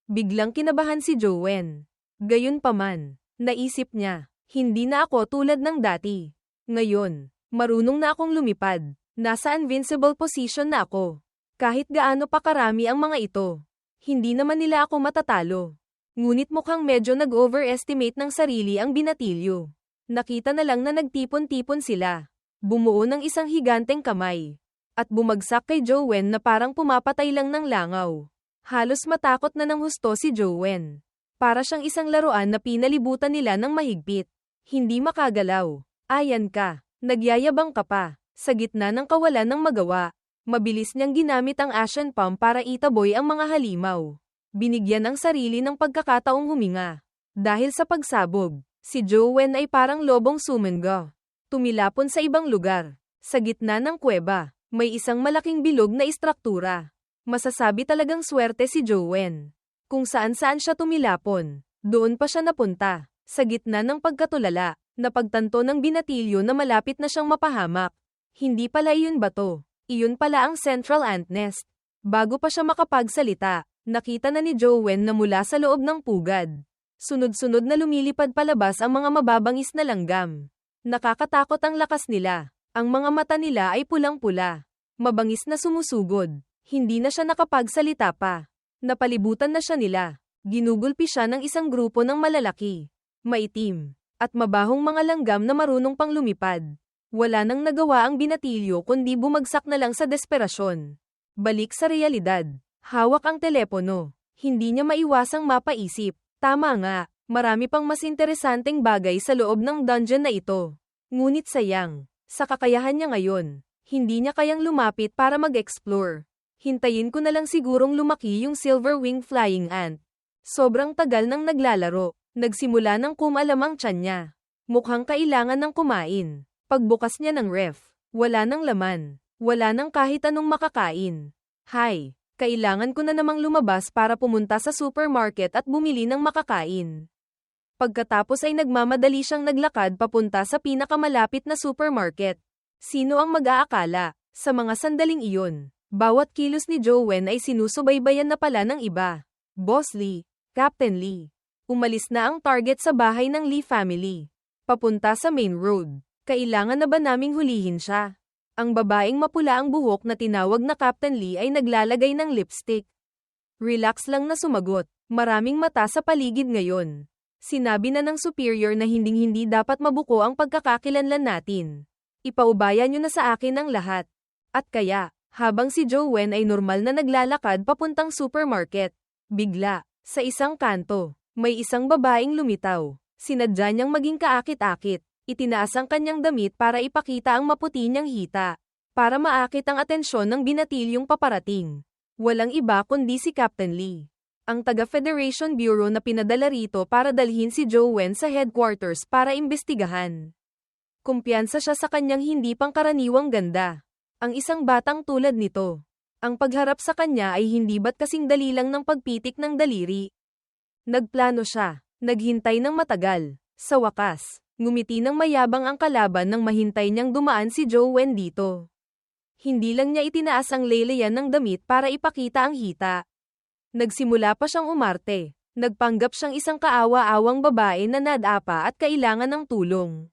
biglang kinabahan si Joanne. Gayunpaman, naisip niya, hindi na ako tulad ng dati. Ngayon, marunong na akong lumipad. Nasa invincible position na ako. Kahit gaano pa karami ang mga ito, hindi naman nila ako matatalo. Ngunit mukhang medyo nag-overestimate ng sarili ang binatilyo. Nakita na lang na nagtipon-tipon sila. Bumuo ng isang higanteng kamay. At bumagsak kay Joanne na parang pumapatay lang ng langaw. Halos matakot na ng husto si Joanne. Para siyang isang laruan na pinalibutan nila ng mahigpit. Hindi makagalaw. Ayan ka. Nagyayabang ka pa. Sa gitna ng kawalan ng magawa. Mabilis niyang ginamit ang action pump para itaboy ang mga halimaw. Binigyan ang sarili ng pagkakataong huminga. Dahil sa pagsabog, si Joanne ay parang lobong sumungo. Tumilapon sa ibang lugar. Sa gitna ng kuweba, may isang malaking bilog na istruktura. Masasabi talagang swerte si Joanne. Kung saan-saan siya tumilapon, doon pa siya napunta. Sa gitna ng pagkatulala, napagtanto ng binatilyo na malapit na siyang mapahamak. Hindi pala iyon bato. Iyon pala ang central ant nest. Bago pa siya makapagsalita, nakita na ni Joanne na mula sa loob ng pugad. Sunod-sunod na lumilipad palabas ang mga mababangis na langgam. Nakakatakot ang lakas nila. Ang mga mata nila ay pulang-pula. Mabangis na sumusugod. Hindi na siya nakapagsalita pa. Napalibutan na siya nila. Ginugulpi siya ng isang grupo ng malalaki, maitim, at mabahong mga langgam na marunong pang lumipad. Wala nang nagawa ang binatilyo kundi bumagsak na lang sa desperasyon. Balik sa realidad. Hawak ang telepono. Hindi niya maiwasang mapaisip. Tama nga, marami pang mas interesanteng bagay sa loob ng dungeon na ito. Ngunit sayang, sa kakayahan niya ngayon, hindi niya kayang lumapit para mag-explore. Hintayin ko na lang sigurong lumaki yung silver wing flying ant. Sobrang tagal nang naglalaro. Nagsimula ng kumalam ang tiyan niya. Mukhang kailangan ng kumain. Pagbukas niya ng ref, wala nang laman. Wala nang kahit anong makakain. Hay, kailangan ko na namang lumabas para pumunta sa supermarket at bumili ng makakain. Pagkatapos ay nagmamadali siyang naglakad papunta sa pinakamalapit na supermarket. Sino ang mag-aakala? Sa mga sandaling iyon, bawat kilos ni Joanne ay sinusubaybayan na pala ng iba. Boss Lee, Captain Lee. Umalis na ang target sa bahay ng Lee family. Papunta sa main road. Kailangan na ba naming hulihin siya? Ang babaeng mapula ang buhok na tinawag na Captain Lee ay naglalagay ng lipstick. Relax lang na sumagot. Maraming mata sa paligid ngayon. Sinabi na ng superior na hinding-hindi dapat mabuko ang pagkakakilanlan natin. Ipaubaya niyo na sa akin ang lahat. At kaya, habang si Joanne ay normal na naglalakad papuntang supermarket, bigla, sa isang kanto, may isang babaeng lumitaw. Sinadya niyang maging kaakit-akit. Itinaas ang kanyang damit para ipakita ang maputi niyang hita, para maakit ang atensyon ng binatilyong paparating. Walang iba kundi si Captain Lee, ang taga-Federation Bureau na pinadala rito para dalhin si Joanne sa headquarters para imbestigahan. Kumpiyansa siya sa kanyang hindi pangkaraniwang ganda. Ang isang batang tulad nito. Ang pagharap sa kanya ay hindi ba't kasing dali lang ng pagpitik ng daliri. Nagplano siya, naghintay ng matagal. Sa wakas, ngumiti ng mayabang ang kalaban nang mahintay niyang dumaan si Joanne dito. Hindi lang niya itinaas ang laylayan ng damit para ipakita ang hita. Nagsimula pa siyang umarte. Nagpanggap siyang isang kaawa-awang babae na nadapa at kailangan ng tulong.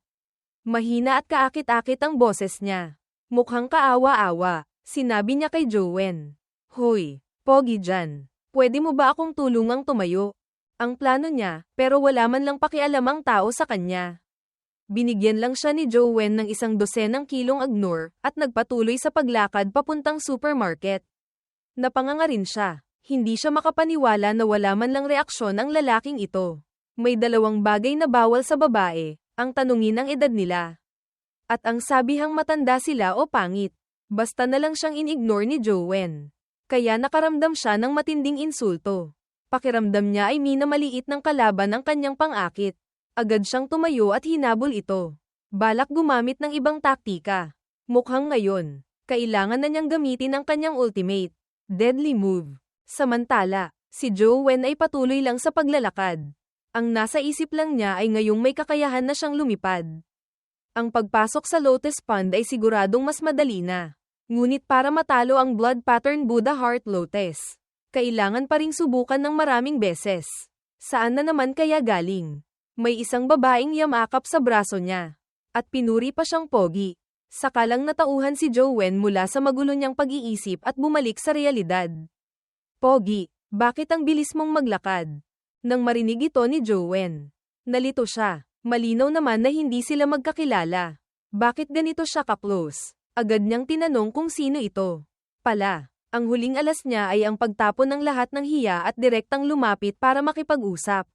Mahina at kaakit-akit ang boses niya. Mukhang kaawa-awa, sinabi niya kay Joanne. Hoy, pogi dyan. Pwede mo ba akong tulungang tumayo? Ang plano niya, pero wala man lang pakialam ang tao sa kanya. Binigyan lang siya ni Joanne ng 100 kilong agnor, at nagpatuloy sa paglakad papuntang supermarket. Napanganga rin siya. Hindi siya makapaniwala na wala man lang reaksyon ang lalaking ito. May 2 bagay na bawal sa babae, ang tanungin ang edad nila. At ang sabihang matanda sila o pangit. Basta na lang siyang in-ignore ni Joanne. Kaya nakaramdam siya ng matinding insulto. Pakiramdam niya ay minamaliit ng kalaban ang kanyang pang-akit. Agad siyang tumayo at hinabol ito. Balak gumamit ng ibang taktika. Mukhang ngayon, kailangan na niyang gamitin ang kanyang ultimate, deadly move. Samantala, si Joanne ay patuloy lang sa paglalakad. Ang nasa isip lang niya ay ngayong may kakayahan na siyang lumipad. Ang pagpasok sa Lotus Pond ay siguradong mas madali na. Ngunit para matalo ang blood pattern Buddha Heart Lotus, kailangan pa ring subukan ng maraming beses. Saan na naman kaya galing? May isang babaeng yamakap sa braso niya. At pinuri pa siyang pogi. Sakalang natauhan si Joanne mula sa magulo niyang pag-iisip at bumalik sa realidad. Pogi, bakit ang bilis mong maglakad? Nang marinig ito ni Joanne, nalito siya. Malinaw naman na hindi sila magkakilala. Bakit ganito siya ka-close? Agad niyang tinanong kung sino ito. Pala, ang huling alas niya ay ang pagtapon ng lahat ng hiya at direktang lumapit para makipag-usap.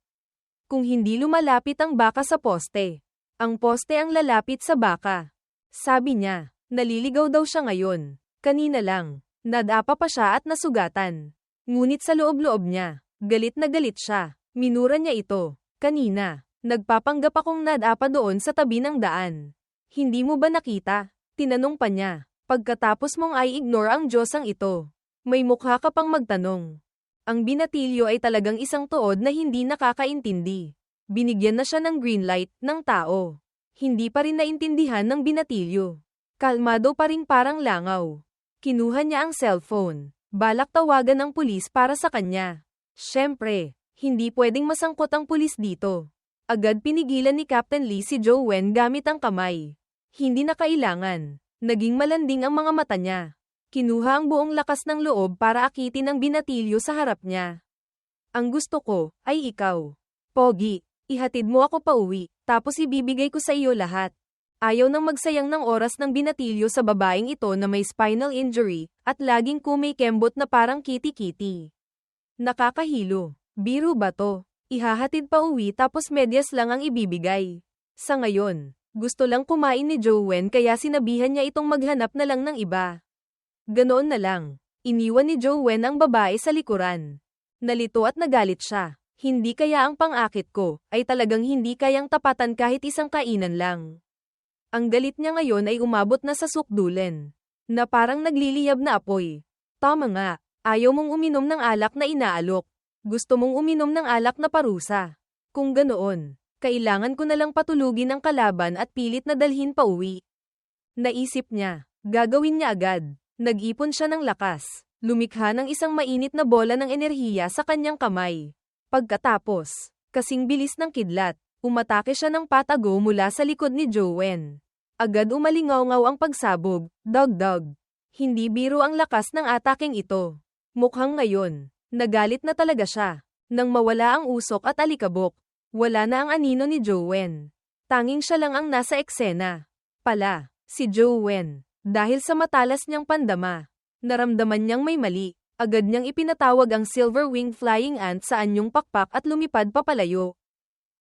Kung hindi lumalapit ang baka sa poste, ang poste ang lalapit sa baka. Sabi niya, naliligaw daw siya ngayon. Kanina lang, nadapa pa siya at nasugatan. Ngunit sa loob-loob niya, galit na galit siya. Minura niya ito. Kanina, nagpapanggap akong nadapa doon sa tabi ng daan. Hindi mo ba nakita? Tinanong pa niya. Pagkatapos mong ay ignore ang Diyosang ito. May mukha ka pang magtanong. Ang binatilyo ay talagang isang tuod na hindi nakakaintindi. Binigyan na siya ng green light ng tao. Hindi pa rin naintindihan ng binatilyo. Kalmado pa rin parang langaw. Kinuha niya ang cellphone. Balak tawagan ng pulis para sa kanya. Siyempre, hindi pwedeng masangkot ang pulis dito. Agad pinigilan ni Captain Lee si Joanne gamit ang kamay. Hindi na kailangan. Naging malanding ang mga mata niya. Kinuha ang buong lakas ng loob para akitin ang binatilyo sa harap niya. Ang gusto ko, ay ikaw. Pogi, ihatid mo ako pauwi, tapos ibibigay ko sa iyo lahat. Ayaw nang magsayang ng oras ng binatilyo sa babaeng ito na may spinal injury, at laging kumikembot na parang kitty-kitty. Nakakahilo. Biro ba to? Ihahatid pa uwi tapos medyas lang ang ibibigay. Sa ngayon, gusto lang kumain ni Joanne kaya sinabihan niya itong maghanap na lang ng iba. Ganoon na lang. Iniwan ni Joanne ang babae sa likuran. Nalito at nagalit siya. Hindi kaya ang pang-akit ko, ay talagang hindi kayang tapatan kahit isang kainan lang. Ang galit niya ngayon ay umabot na sa sukdulen. Na parang nagliliyab na apoy. Tama nga, ayaw mong uminom ng alak na inaalok. Gusto mong uminom ng alak na parusa. Kung ganoon, kailangan ko na lang patulugin ang kalaban at pilit na dalhin pa uwi. Naisip niya, gagawin niya agad. Nag-ipon siya ng lakas. Lumikha ng isang mainit na bola ng enerhiya sa kanyang kamay. Pagkatapos, kasing bilis ng kidlat, umatake siya ng patago mula sa likod ni Joanne. Agad umalingaw-ngaw ang pagsabog, dog-dog. Hindi biro ang lakas ng ataking ito. Mukhang ngayon, nagalit na talaga siya. Nang mawala ang usok at alikabok, wala na ang anino ni Joanne. Tanging siya lang ang nasa eksena. Pala, si Joanne. Dahil sa matalas niyang pandama, naramdaman niyang may mali, agad niyang ipinatawag ang silver-winged flying ant sa anyong pakpak at lumipad papalayo.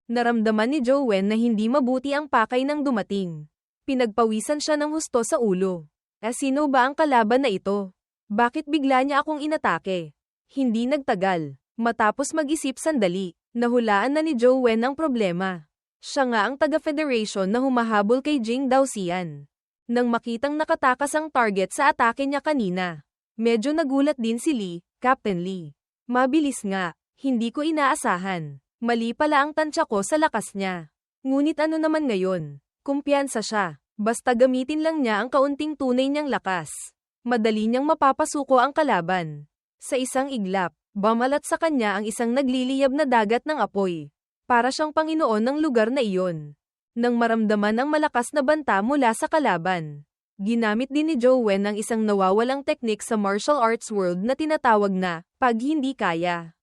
Naramdaman ni Joanne na hindi mabuti ang pakay nang dumating. Pinagpawisan siya ng husto sa ulo. Sino ba ang kalaban na ito? Bakit bigla niya akong inatake? Hindi nagtagal. Matapos mag-isip sandali, nahulaan na ni Joanne ang problema. Siya nga ang taga-federation na humahabol kay Jing Daoxian. Nang makitang nakatakas ang target sa atake niya kanina, medyo nagulat din si Lee, Captain Lee. Mabilis nga, hindi ko inaasahan. Mali pala ang tansya ko sa lakas niya. Ngunit ano naman ngayon? Kumpiyansa siya, basta gamitin lang niya ang kaunting tunay niyang lakas. Madali niyang mapapasuko ang kalaban. Sa isang iglap, bumalat sa kanya ang isang nagliliyab na dagat ng apoy. Para siyang Panginoon ng lugar na iyon. Nang maramdaman ang malakas na banta mula sa kalaban, ginamit din ni Joanne ang isang nawawalang teknik sa martial arts world na tinatawag na, pag hindi kaya.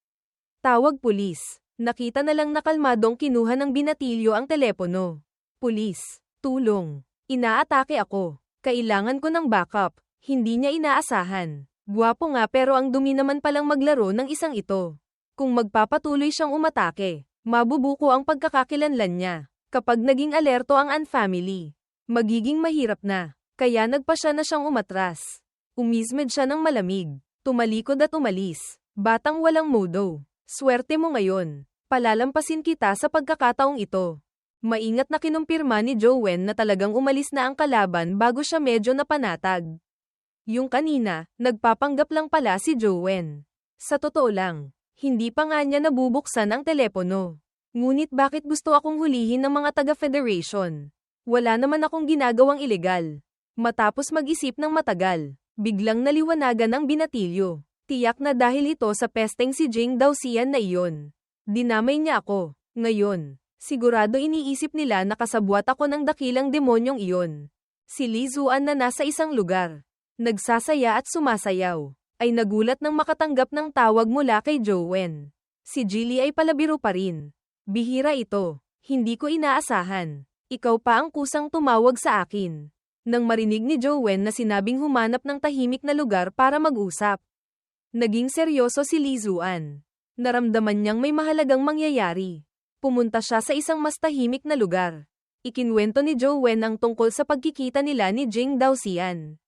Tawag pulis. Nakita na lang na kalmadong kinuha ng binatilyo ang telepono. Pulis. Tulong. Inaatake ako. Kailangan ko ng backup. Hindi niya inaasahan. Gwapo nga pero ang dumi naman palang maglaro ng isang ito. Kung magpapatuloy siyang umatake, mabubuko ang pagkakakilanlan niya. Kapag naging alerto ang unfamily, magiging mahirap na. Kaya nagpa siya na siyang umatras. Umismed siya ng malamig. Tumalikod at umalis. Batang walang modo. Swerte mo ngayon. Palalampasin kita sa pagkakataong ito. Maingat na kinumpirma ni Joanne na talagang umalis na ang kalaban bago siya medyo napanatag. Yung kanina, nagpapanggap lang pala si Joanne. Sa totoo lang, hindi pa nga niya nabubuksan ang telepono. Ngunit bakit gusto akong hulihin ng mga taga-Federation? Wala naman akong ginagawang ilegal. Matapos mag-isip ng matagal, biglang naliwanagan ang binatilyo. Tiyak na dahil ito sa pesteng si Jing Daoxian na iyon. Dinamay niya ako. Ngayon, sigurado iniisip nila na kasabwat ako ng dakilang demonyong iyon. Si Li Zuan na nasa isang lugar, nagsasaya at sumasayaw, ay nagulat nang makatanggap ng tawag mula kay Joanne. Si Jilly ay palabiro pa rin. Bihira ito. Hindi ko inaasahan. Ikaw pa ang kusang tumawag sa akin. Nang marinig ni Joanne na sinabing humanap ng tahimik na lugar para mag-usap, naging seryoso si Li Zuan. Naramdaman niyang may mahalagang mangyayari. Pumunta siya sa isang mas tahimik na lugar. Ikinwento ni Joanne ang tungkol sa pagkikita nila ni Jing Daoxian.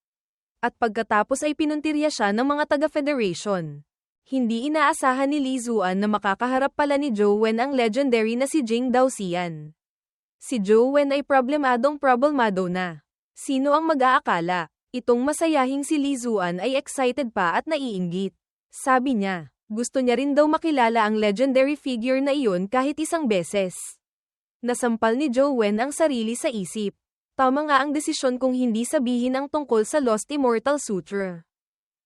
At pagkatapos ay pinuntirya siya ng mga taga-Federation. Hindi inaasahan ni Li Zuan na makakaharap pala ni Joanne ang legendary na si Jing Daoxian. Si Joanne ay problemado na. Sino ang mag-aakala? Itong masayahing si Li Zuan ay excited pa at naiinggit. Sabi niya, gusto niya rin daw makilala ang legendary figure na iyon kahit isang beses. Nasampal ni Joanne ang sarili sa isip. Tama nga ang desisyon kung hindi sabihin ang tungkol sa Lost Immortal Sutra.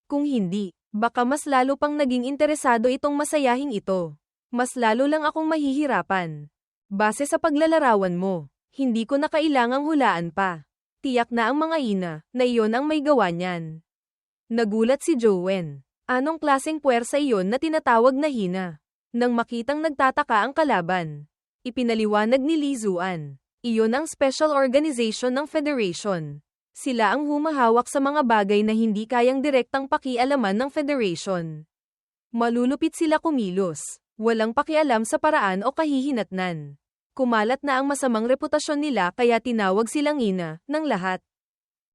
Kung hindi, baka mas lalo pang naging interesado itong masayahing ito. Mas lalo lang akong mahihirapan. Base sa paglalarawan mo, hindi ko na kailangang hulaan pa. Tiyak na ang mga ina, na iyon ang may gawa niyan. Nagulat si Joanne. Anong klaseng puwersa iyon na tinatawag na hina? Nang makitang nagtataka ang kalaban, ipinaliwanag ni Li Zuan. Iyon ang special organization ng Federation. Sila ang humahawak sa mga bagay na hindi kayang direktang pakialaman ng Federation. Malulupit sila kumilos. Walang pakialam sa paraan o kahihinatnan. Kumalat na ang masamang reputasyon nila kaya tinawag silang ina ng lahat.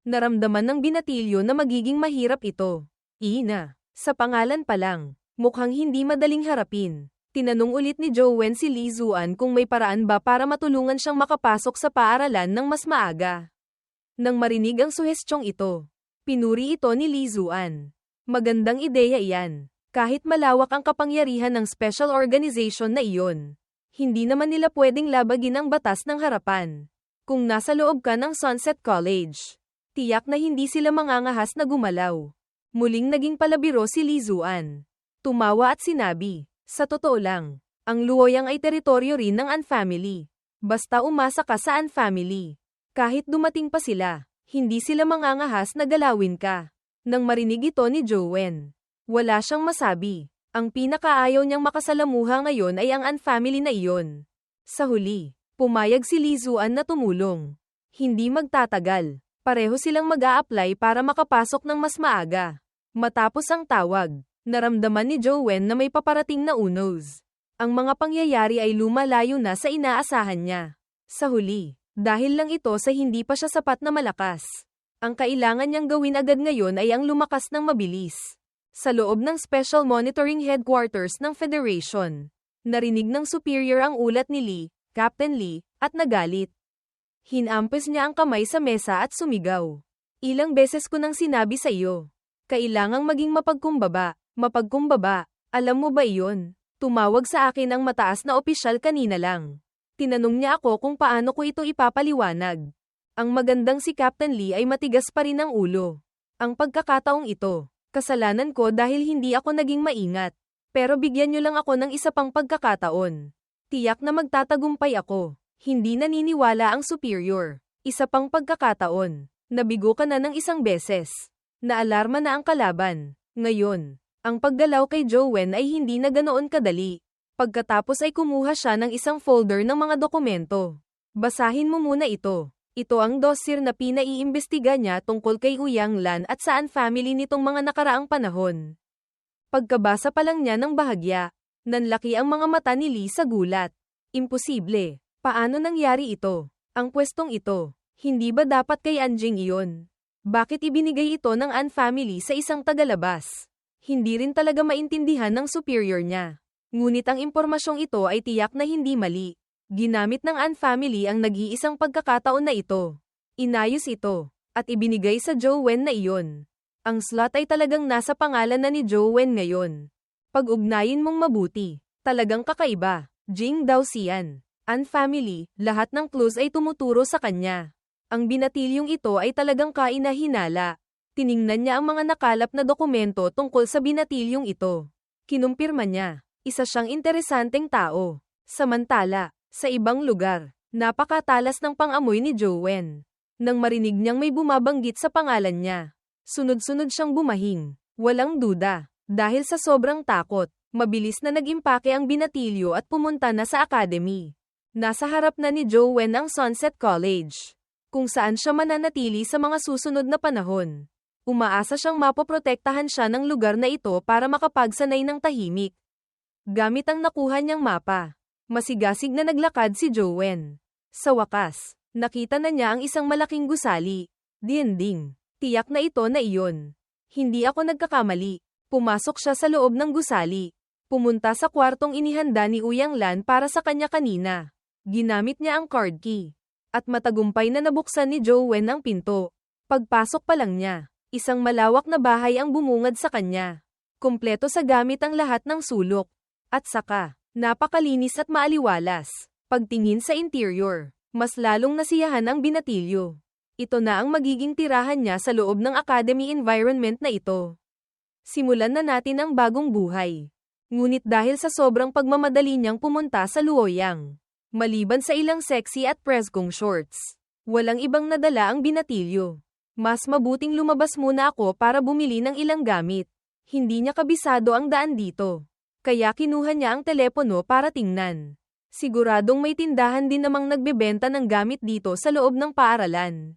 Naramdaman ng binatilyo na magiging mahirap ito. Ina. Sa pangalan pa lang, mukhang hindi madaling harapin. Tinanong ulit ni Joanne si Li Zuan kung may paraan ba para matulungan siyang makapasok sa paaralan ng mas maaga. Nang marinig ang suhestyong ito, pinuri ito ni Li Zuan. Magandang ideya iyan. Kahit malawak ang kapangyarihan ng special organization na iyon, hindi naman nila pwedeng labagin ang batas ng harapan. Kung nasa loob ka ng Sunset College, tiyak na hindi sila mangangahas na gumalaw. Muling naging palabiro si Li Zuan. Tumawa at sinabi, sa totoo lang, ang Luoyang ay teritoryo rin ng unfamily. Basta umasa ka sa unfamily. Kahit dumating pa sila, hindi sila mangangahas na galawin ka. Nang marinig ito ni Joanne, wala siyang masabi. Ang pinakaayaw niyang makasalamuha ngayon ay ang unfamily na iyon. Sa huli, pumayag si Li Zuan na tumulong. Hindi magtatagal. Pareho silang mag-a-apply para makapasok ng mas maaga. Matapos ang tawag, naramdaman ni Joanne na may paparating na unos. Ang mga pangyayari ay lumalayo na sa inaasahan niya. Sa huli, dahil lang ito sa hindi pa siya sapat na malakas. Ang kailangan niyang gawin agad ngayon ay ang lumakas ng mabilis. Sa loob ng Special Monitoring Headquarters ng Federation, narinig ng superior ang ulat ni Lee, Captain Lee, at nagalit. Hinampes niya ang kamay sa mesa at sumigaw. Ilang beses ko nang sinabi sa iyo. Kailangang maging mapagkumbaba. Alam mo ba iyon? Tumawag sa akin ang mataas na opisyal kanina lang. Tinanong niya ako kung paano ko ito ipapaliwanag. Ang magandang si Captain Lee ay matigas pa rin ang ulo. Ang pagkakataong ito, kasalanan ko dahil hindi ako naging maingat. Pero bigyan niyo lang ako ng isa pang pagkakataon. Tiyak na magtatagumpay ako. Hindi naniniwala ang superior. Isa pang pagkakataon. Nabigo ka na ng isang beses. Naalarma na ang kalaban. Ngayon, ang paggalaw kay Joanne ay hindi na ganoon kadali. Pagkatapos ay kumuha siya ng isang folder ng mga dokumento. Basahin mo muna ito. Ito ang dossier na pinaiimbestiga niya tungkol kay Uyang Lan at saan family nitong mga nakaraang panahon. Pagkabasa pa lang niya ng bahagya, nanlaki ang mga mata ni Lee sa gulat. Imposible. Paano nangyari ito? Ang pwestong ito, hindi ba dapat kay Anjing iyon? Bakit ibinigay ito ng An family sa isang tagalabas? Hindi rin talaga maintindihan ng superior niya. Ngunit ang impormasyong ito ay tiyak na hindi mali. Ginamit ng An family ang nag-iisang pagkakataon na ito. Inayos ito, at ibinigay sa Joanne na iyon. Ang slot ay talagang nasa pangalan na ni Joanne ngayon. Pag-ugnayin mong mabuti, talagang kakaiba. Jing daw siyan. An family, lahat ng clues ay tumuturo sa kanya. Ang binatilyong ito ay talagang kainahinala. Tiningnan niya ang mga nakalap na dokumento tungkol sa binatilyong ito. Kinumpirma niya, isa siyang interesanteng tao. Samantala, sa ibang lugar, napakatalas ng pang-amoy ni Joanne. Nang marinig niyang may bumabanggit sa pangalan niya, sunod-sunod siyang bumahing. Walang duda, dahil sa sobrang takot, mabilis na nag-impake ang binatilyo at pumunta na sa academy. Nasa harap na ni Joanne ang Sunset College, kung saan siya mananatili sa mga susunod na panahon. Umaasa siyang mapoprotektahan siya ng lugar na ito para makapagsanay ng tahimik. Gamit ang nakuha niyang mapa, masigasig na naglakad si Joanne. Sa wakas, nakita na niya ang isang malaking gusali. Dinding. Tiyak na ito na iyon. Hindi ako nagkakamali. Pumasok siya sa loob ng gusali. Pumunta sa kwartong inihanda ni Uyang Lan para sa kanya kanina. Ginamit niya ang card key. At matagumpay na nabuksan ni Joanne ang pinto. Pagpasok pa lang niya, isang malawak na bahay ang bumungad sa kanya. Kumpleto sa gamit ang lahat ng sulok. At saka, napakalinis at maaliwalas. Pagtingin sa interior, mas lalong nasiyahan ang binatilyo. Ito na ang magiging tirahan niya sa loob ng academy environment na ito. Simulan na natin ang bagong buhay. Ngunit dahil sa sobrang pagmamadali niyang pumunta sa Luoyang, maliban sa ilang sexy at preskong shorts, walang ibang nadala ang binatilyo. Mas mabuting lumabas muna ako para bumili ng ilang gamit. Hindi niya kabisado ang daan dito. Kaya kinuha niya ang telepono para tingnan. Siguradong may tindahan din namang nagbebenta ng gamit dito sa loob ng paaralan.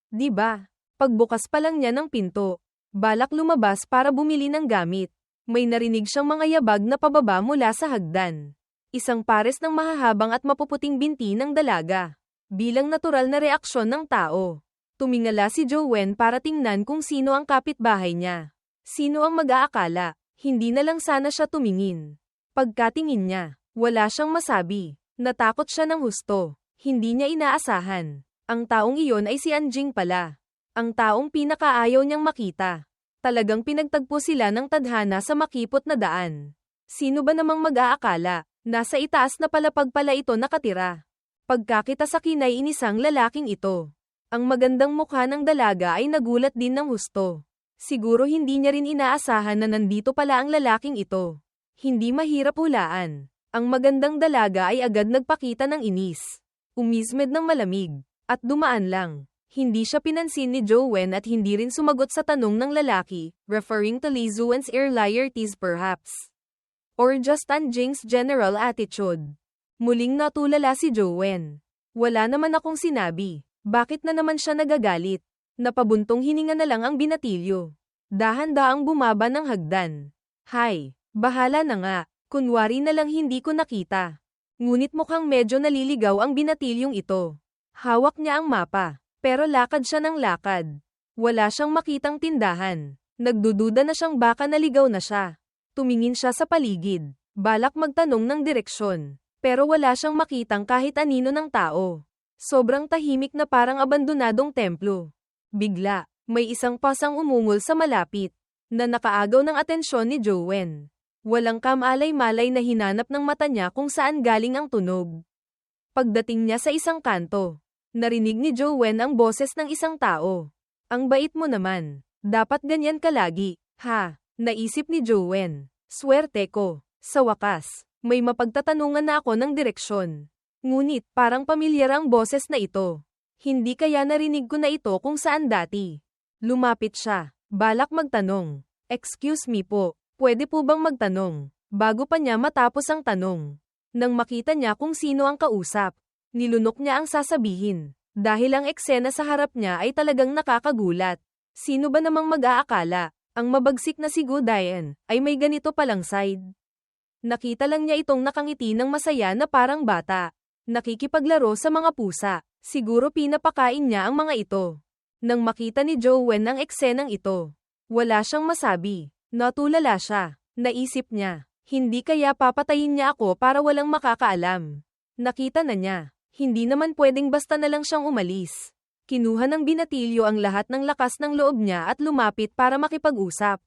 Di ba? Pagbukas pa lang niya ng pinto, balak lumabas para bumili ng gamit. May narinig siyang mga yabag na pababa mula sa hagdan. Isang pares ng mahahabang at mapuputing binti ng dalaga. Bilang natural na reaksyon ng tao, tumingala si Joanne para tingnan kung sino ang kapitbahay niya. Sino ang mag-aakala? Hindi na lang sana siya tumingin. Pagkatingin niya, wala siyang masabi. Natakot siya ng husto. Hindi niya inaasahan. Ang taong iyon ay si Anjing pala. Ang taong pinakaayaw niyang makita. Talagang pinagtagpo sila ng tadhana sa makipot na daan. Sino ba namang mag-aakala? Nasa itaas na palapag pala ito nakatira. Pagkakita sa kinay inisang lalaking ito. Ang magandang mukha ng dalaga ay nagulat din ng husto. Siguro hindi niya rin inaasahan na nandito pala ang lalaking ito. Hindi mahirap hulaan. Ang magandang dalaga ay agad nagpakita ng inis. Umismed ng malamig. At dumaan lang. Hindi siya pinansin ni Joanne at hindi rin sumagot sa tanong ng lalaki, referring to Lee Zuan's irregularity perhaps. Or just Anjing's general attitude. Muling natulala si Joanne. Wala naman akong sinabi. Bakit na naman siya nagagalit? Napabuntong hininga na lang ang binatilyo. Dahan-daang bumaba ng hagdan. Hay, bahala na nga. Kunwari na lang hindi ko nakita. Ngunit mukhang medyo naliligaw ang binatilyong ito. Hawak niya ang mapa, pero lakad siya ng lakad. Wala siyang makitang tindahan. Nagdududa na siyang baka naligaw na siya. Tumingin siya sa paligid, balak magtanong ng direksyon, pero wala siyang makitang kahit anino ng tao. Sobrang tahimik na parang abandonadong templo. Bigla, may isang pasang umungol sa malapit, na nakaagaw ng atensyon ni Joanne. Walang kamalay-malay na hinanap ng mata niya kung saan galing ang tunog. Pagdating niya sa isang kanto, narinig ni Joanne ang boses ng isang tao. Ang bait mo naman. Dapat ganyan ka lagi. Ha, naisip ni Joanne. Swerte ko. Sa wakas, may mapagtatanungan na ako ng direksyon. Ngunit parang pamilyar ang boses na ito. Hindi kaya narinig ko na ito kung saan dati. Lumapit siya. Balak magtanong. Excuse me po. Pwede po bang magtanong? Bago pa niya matapos ang tanong. Nang makita niya kung sino ang kausap, Nilunok niya ang sasabihin. Dahil ang eksena sa harap niya ay talagang nakakagulat. Sino ba namang mag-aakala? Ang mabagsik na si Go Dian ay may ganito palang side. Nakita lang niya itong nakangiti ng masaya na parang bata. Nakikipaglaro sa mga pusa. Siguro pinapakain niya ang mga ito. Nang makita ni Joanne ang eksenang ito, wala siyang masabi. Natulala siya. Naisip niya, hindi kaya papatayin niya ako para walang makakaalam. Nakita na niya, hindi naman pwedeng basta na lang siyang umalis. Kinuha ng binatilyo ang lahat ng lakas ng loob niya at lumapit para makipag-usap.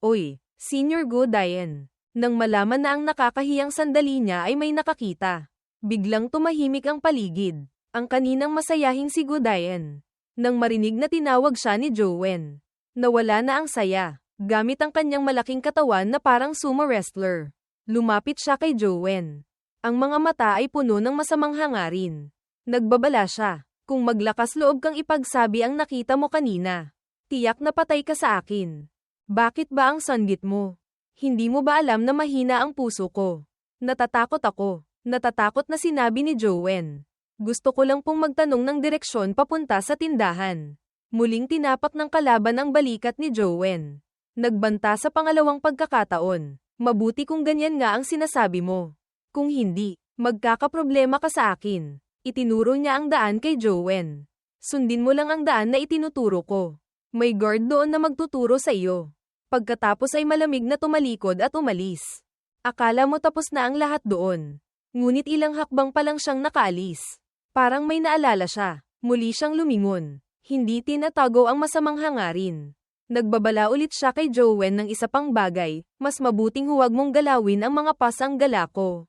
Oy, Senior Go Dian. Nang malaman na ang nakakahiyang sandali niya ay may nakakita. Biglang tumahimik ang paligid. Ang kaninang masayahing si Go Dian. Nang marinig na tinawag siya ni Joanne, nawala na ang saya. Gamit ang kanyang malaking katawan na parang sumo wrestler. Lumapit siya kay Joanne. Ang mga mata ay puno ng masamang hangarin. Nagbabala siya. Kung maglakas loob kang ipagsabi ang nakita mo kanina, tiyak na patay ka sa akin. Bakit ba ang sanggit mo? Hindi mo ba alam na mahina ang puso ko? Natatakot ako. Natatakot na sinabi ni Joanne. Gusto ko lang pong magtanong ng direksyon papunta sa tindahan. Muling tinapak ng kalaban ang balikat ni Joanne. Nagbanta sa pangalawang pagkakataon. Mabuti kung ganyan nga ang sinasabi mo. Kung hindi, magkakaproblema ka sa akin. Itinuro niya ang daan kay Joanne. Sundin mo lang ang daan na itinuturo ko. May guard doon na magtuturo sa iyo. Pagkatapos ay malamig na tumalikod at umalis. Akala mo tapos na ang lahat doon. Ngunit ilang hakbang pa lang siyang nakaalis. Parang may naalala siya. Muli siyang lumingon. Hindi tinatago ang masamang hangarin. Nagbabala ulit siya kay Joanne ng isa pang bagay, mas mabuting huwag mong galawin ang mga pasang gala ko.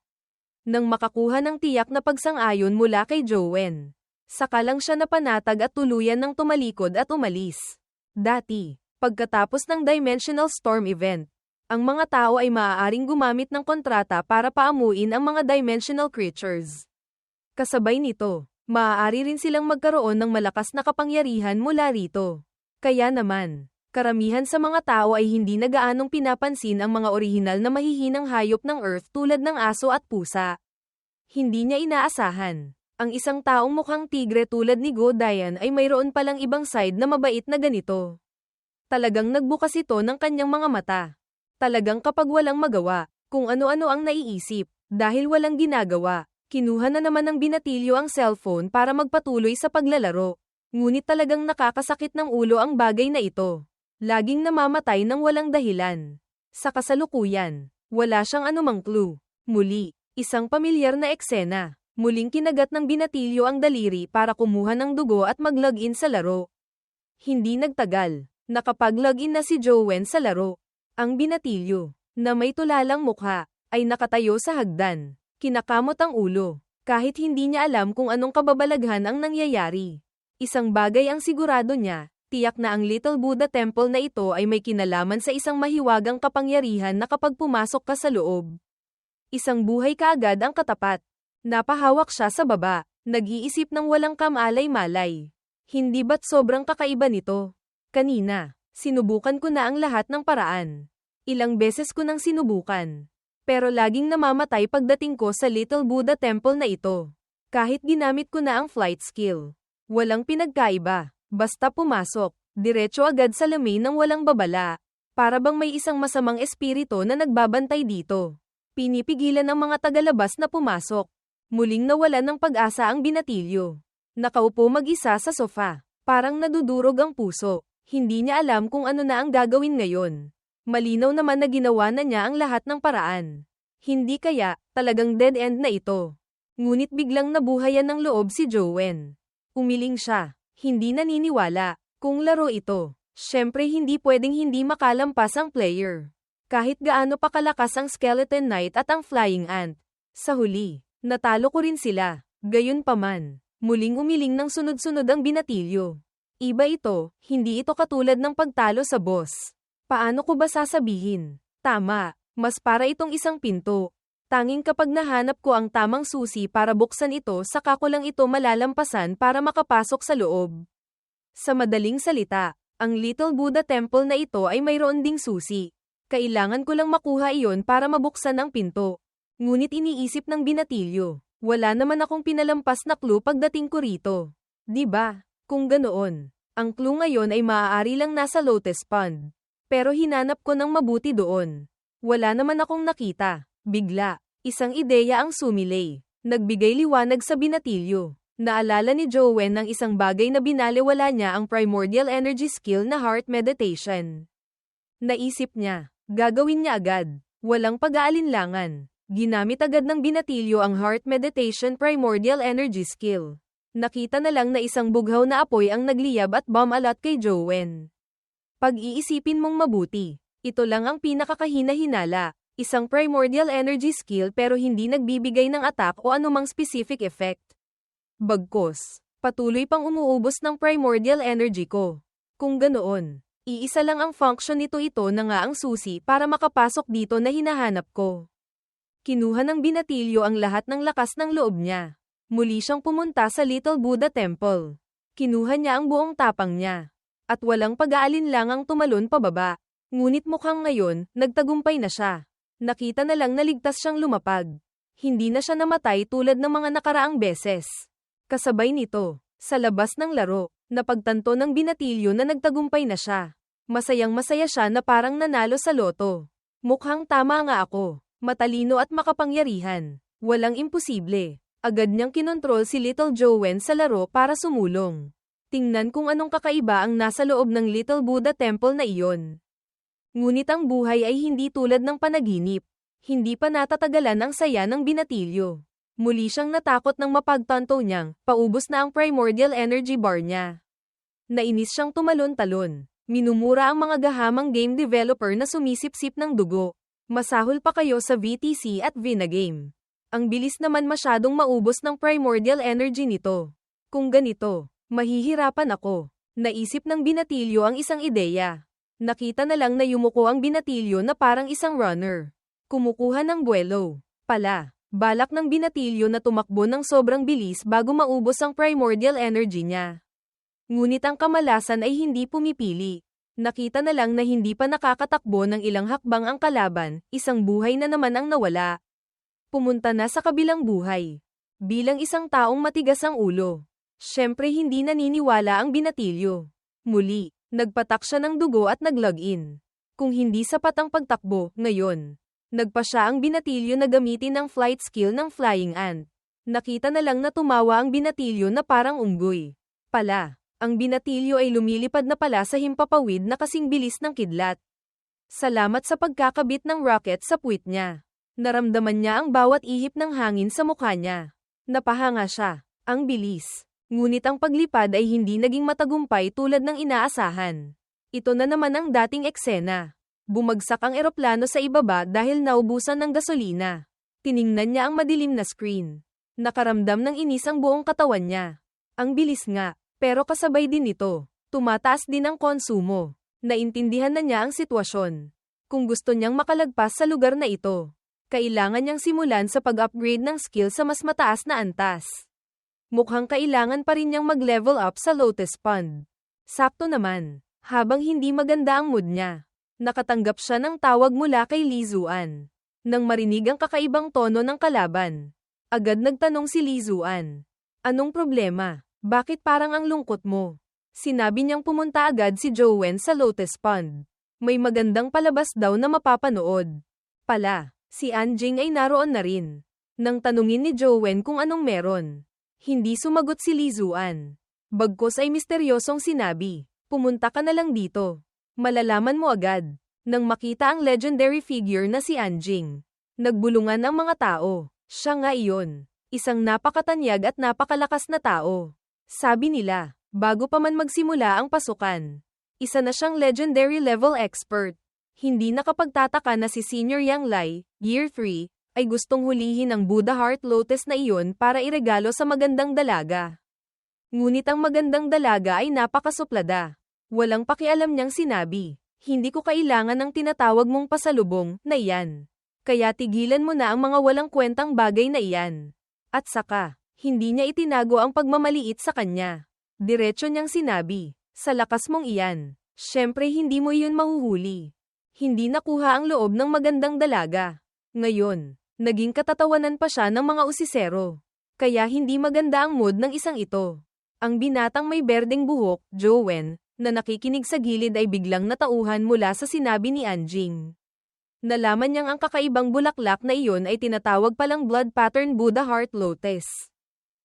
Nang makakuha ng tiyak na pagsang-ayon mula kay Joanne, saka lang siya napanatag at tuluyan ng tumalikod at umalis. Dati, pagkatapos ng Dimensional Storm event, ang mga tao ay maaaring gumamit ng kontrata para paamuin ang mga dimensional creatures. Kasabay nito, maaari rin silang magkaroon ng malakas na kapangyarihan mula rito. Kaya naman, karamihan sa mga tao ay hindi na gaanong pinapansin ang mga orihinal na mahihinang hayop ng Earth tulad ng aso at pusa. Hindi niya inaasahan. Ang isang taong mukhang tigre tulad ni Go Dian ay mayroon palang ibang side na mabait na ganito. Talagang nagbukas ito ng kanyang mga mata. Talagang kapag walang magawa, kung ano-ano ang naiisip, dahil walang ginagawa, kinuha na naman ng binatilyo ang cellphone para magpatuloy sa paglalaro. Ngunit talagang nakakasakit ng ulo ang bagay na ito. Laging namamatay ng walang dahilan. Sa kasalukuyan, wala siyang anumang clue. Muli, isang pamilyar na eksena. Muling kinagat ng binatilyo ang daliri para kumuha ng dugo at mag-login sa laro. Hindi nagtagal, nakapag-login na si Joanne sa laro. Ang binatilyo, na may tulalang mukha, ay nakatayo sa hagdan. Kinakamot ang ulo, kahit hindi niya alam kung anong kababalaghan ang nangyayari. Isang bagay ang sigurado niya. Tiyak na ang Little Buddha Temple na ito ay may kinalaman sa isang mahiwagang kapangyarihan na kapag pumasok ka sa loob. Isang buhay kaagad ang katapat. Napahawak siya sa baba, nag-iisip ng walang kamalay-malay. Hindi ba't sobrang kakaiba nito? Kanina, sinubukan ko na ang lahat ng paraan. Ilang beses ko nang sinubukan. Pero laging namamatay pagdating ko sa Little Buddha Temple na ito. Kahit ginamit ko na ang flight skill. Walang pinagkaiba. Basta pumasok, diretso agad sa lamay ng walang babala. Para bang may isang masamang espiritu na nagbabantay dito. Pinipigilan ang mga tagalabas na pumasok. Muling nawalan ng pag-asa ang binatilyo. Nakaupo mag-isa sa sofa. Parang nadudurog ang puso. Hindi niya alam kung ano na ang gagawin ngayon. Malinaw naman na ginawa na niya ang lahat ng paraan. Hindi kaya, talagang dead end na ito. Ngunit biglang nabuhayan ng loob si Joanne. Umiling siya. Hindi naniniwala. Kung laro ito, syempre hindi pwedeng hindi makalampas ang player. Kahit gaano pa kalakas ang Skeleton Knight at ang Flying Ant. Sa huli, natalo ko rin sila. Gayunpaman, muling umiling ng sunod-sunod ang binatilyo. Iba ito, hindi ito katulad ng pagtalo sa boss. Paano ko ba sasabihin? Tama, mas para itong isang pinto. Tanging kapag nahanap ko ang tamang susi para buksan ito saka ko lang ito malalampasan para makapasok sa loob. Sa madaling salita, ang Little Buddha Temple na ito ay mayroon ding susi. Kailangan ko lang makuha iyon para mabuksan ang pinto. Ngunit iniisip ng binatilyo, Wala naman akong pinalampas na clue pagdating ko rito. 'Di ba? Kung ganoon, ang clue ngayon ay maaari lang nasa Lotus Pond. Pero hinanap ko ng mabuti doon. Wala naman akong nakita. Bigla, isang ideya ang sumilay. Nagbigay liwanag sa binatilyo. Naalala ni Joanne ng isang bagay na binalewala niya ang primordial energy skill na heart meditation. Naisip niya, gagawin niya agad. Walang pag-aalinlangan. Ginamit agad ng binatilyo ang heart meditation primordial energy skill. Nakita na lang na isang bughaw na apoy ang nagliyab at bumalat kay Joanne. Pag-iisipin mong mabuti, ito lang ang pinakakahina-hinala, isang primordial energy skill pero hindi nagbibigay ng attack o anumang specific effect. Bagkus, patuloy pang umuubos ng primordial energy ko. Kung ganoon, iisa lang ang function nito na nga ang susi para makapasok dito na hinahanap ko. Kinuha ng binatilyo ang lahat ng lakas ng loob niya. Muli siyang pumunta sa Little Buddha Temple. Kinuha niya ang buong tapang niya. At walang pag-aalinlangang tumalon pababa. Ngunit mukhang ngayon, nagtagumpay na siya. Nakita na lang na ligtas siyang lumapag. Hindi na siya namatay tulad ng mga nakaraang beses. Kasabay nito, sa labas ng laro, napagtanto ng binatilyo na nagtagumpay na siya. Masayang-masaya siya na parang nanalo sa loto. Mukhang tama nga ako. Matalino at makapangyarihan. Walang imposible. Agad niyang kinontrol si Little Joanne sa laro para sumulong. Tingnan kung anong kakaiba ang nasa loob ng Little Buddha Temple na iyon. Ngunit ang buhay ay hindi tulad ng panaginip. Hindi pa natatagalan ang saya ng binatilyo. Muli siyang natakot nang mapagtanto niyang paubos na ang primordial energy bar niya. Nainis siyang tumalon-talon. Minumura ang mga gahamang game developer na sumisip-sip ng dugo. Masahol pa kayo sa VTC at Vinagame. Ang bilis naman masyadong maubos ng primordial energy nito. Kung ganito, mahihirapan ako. Naisip ng binatilyo ang isang ideya. Nakita na lang na yumuko ang binatilyo na parang isang runner. Kumukuha ng buwelo. Balak ng binatilyo na tumakbo ng sobrang bilis bago maubos ang primordial energy niya. Ngunit ang kamalasan ay hindi pumipili. Nakita na lang na hindi pa nakakatakbo ng ilang hakbang ang kalaban, isang buhay na naman ang nawala. Pumunta na sa kabilang buhay. Bilang isang taong matigas ang ulo. Siyempre hindi naniniwala ang binatilyo. Muli, nagpatak siya ng dugo at nag-login. Kung hindi sapat ang pagtakbo, ngayon. Nagpa siya ang binatilyo na gamitin ang flight skill ng flying ant. Nakita na lang na tumawa ang binatilyo na parang unggoy. Ang binatilyo ay lumilipad na pala sa himpapawid na kasing bilis ng kidlat. Salamat sa pagkakabit ng rocket sa puwit niya. Naramdaman niya ang bawat ihip ng hangin sa mukha niya. Napahanga siya. Ang bilis. Ngunit ang paglipad ay hindi naging matagumpay tulad ng inaasahan. Ito na naman ang dating eksena. Bumagsak ang eroplano sa ibaba dahil naubusan ng gasolina. Tiningnan niya ang madilim na screen. Nakaramdam ng inis ang buong katawan niya. Ang bilis nga, pero kasabay din nito. Tumataas din ang konsumo. Naintindihan na niya ang sitwasyon. Kung gusto niyang makalagpas sa lugar na ito, kailangan niyang simulan sa pag-upgrade ng skill sa mas mataas na antas. Mukhang kailangan pa rin niyang mag-level up sa Lotus Pond. Sakto naman, habang hindi maganda ang mood niya. Nakatanggap siya ng tawag mula kay Lizuan. Nang marinig ang kakaibang tono ng kalaban, agad nagtanong si Lizuan. Anong problema? Bakit parang ang lungkot mo? Sinabi niyang pumunta agad si Joanne sa Lotus Pond. May magandang palabas daw na mapapanood. Si Anjing ay naroon na rin. Nang tanungin ni Joanne kung anong meron, hindi sumagot si Lizuan. Bagkus ay misteryosong sinabi, pumunta ka na lang dito. Malalaman mo agad. Nang makita ang legendary figure na si Anjing, nagbulungan ang mga tao. Siya nga iyon. Isang napakatanyag at napakalakas na tao. Sabi nila, bago pa man magsimula ang pasukan. Isa na siyang legendary level expert. Hindi nakapagtataka na si Senior Yang Lai, Year 3, ay gustong hulihin ang Buddha Heart Lotus na iyon para iregalo sa magandang dalaga. Ngunit ang magandang dalaga ay napakasuplada. Walang pakialam niyang sinabi, hindi ko kailangan ng tinatawag mong pasalubong na iyan. Kaya tigilan mo na ang mga walang kwentang bagay na iyan. At saka, hindi niya itinago ang pagmamaliit sa kanya. Diretso niyang sinabi, sa lakas mong iyan, syempre hindi mo iyon mahuhuli. Hindi nakuha ang loob ng magandang dalaga. Ngayon, naging katatawanan pa siya ng mga usisero. Kaya hindi maganda ang mood ng isang ito. Ang binatang may berdeng buhok, Jowen, na nakikinig sa gilid ay biglang natauhan mula sa sinabi ni Anjing. Nalaman niyang ang kakaibang bulaklak na iyon ay tinatawag palang blood pattern Buddha Heart Lotus.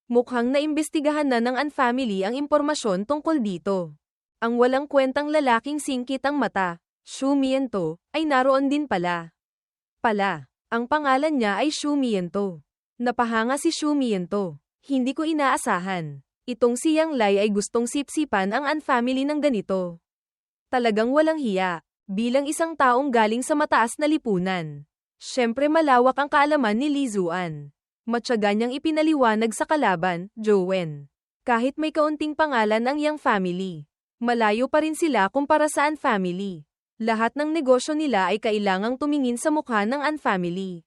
Mukhang naimbestigahan na ng An family ang impormasyon tungkol dito. Ang walang kwentang lalaking singkit ang mata, Shu Miento, ay naroon din pala. Ang pangalan niya ay Shu Miento. Napahanga si Shu Miento. Hindi ko inaasahan. Itong si Yang Lai ay gustong sipsipan ang An family ng ganito. Talagang walang hiya, bilang isang taong galing sa mataas na lipunan. Siyempre malawak ang kaalaman ni Li Zuan. Matyaga niyang ipinaliwanag sa kalaban, Jowen. Kahit may kaunting pangalan ang Yang family, malayo pa rin sila kumpara sa An family. Lahat ng negosyo nila ay kailangang tumingin sa mukha ng An family.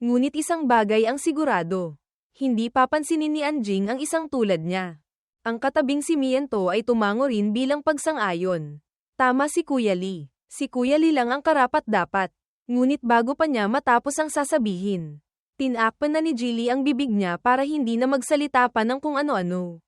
Ngunit isang bagay ang sigurado. Hindi papansinin ni Anjing ang isang tulad niya. Ang katabing si Miento ay tumango rin bilang pagsang-ayon. Tama si Kuya Lee. Si Kuya Lee lang ang karapat-dapat. Ngunit bago pa niya matapos ang sasabihin, tinakpan na ni Jilly ang bibig niya para hindi na magsalita pa ng kung ano-ano.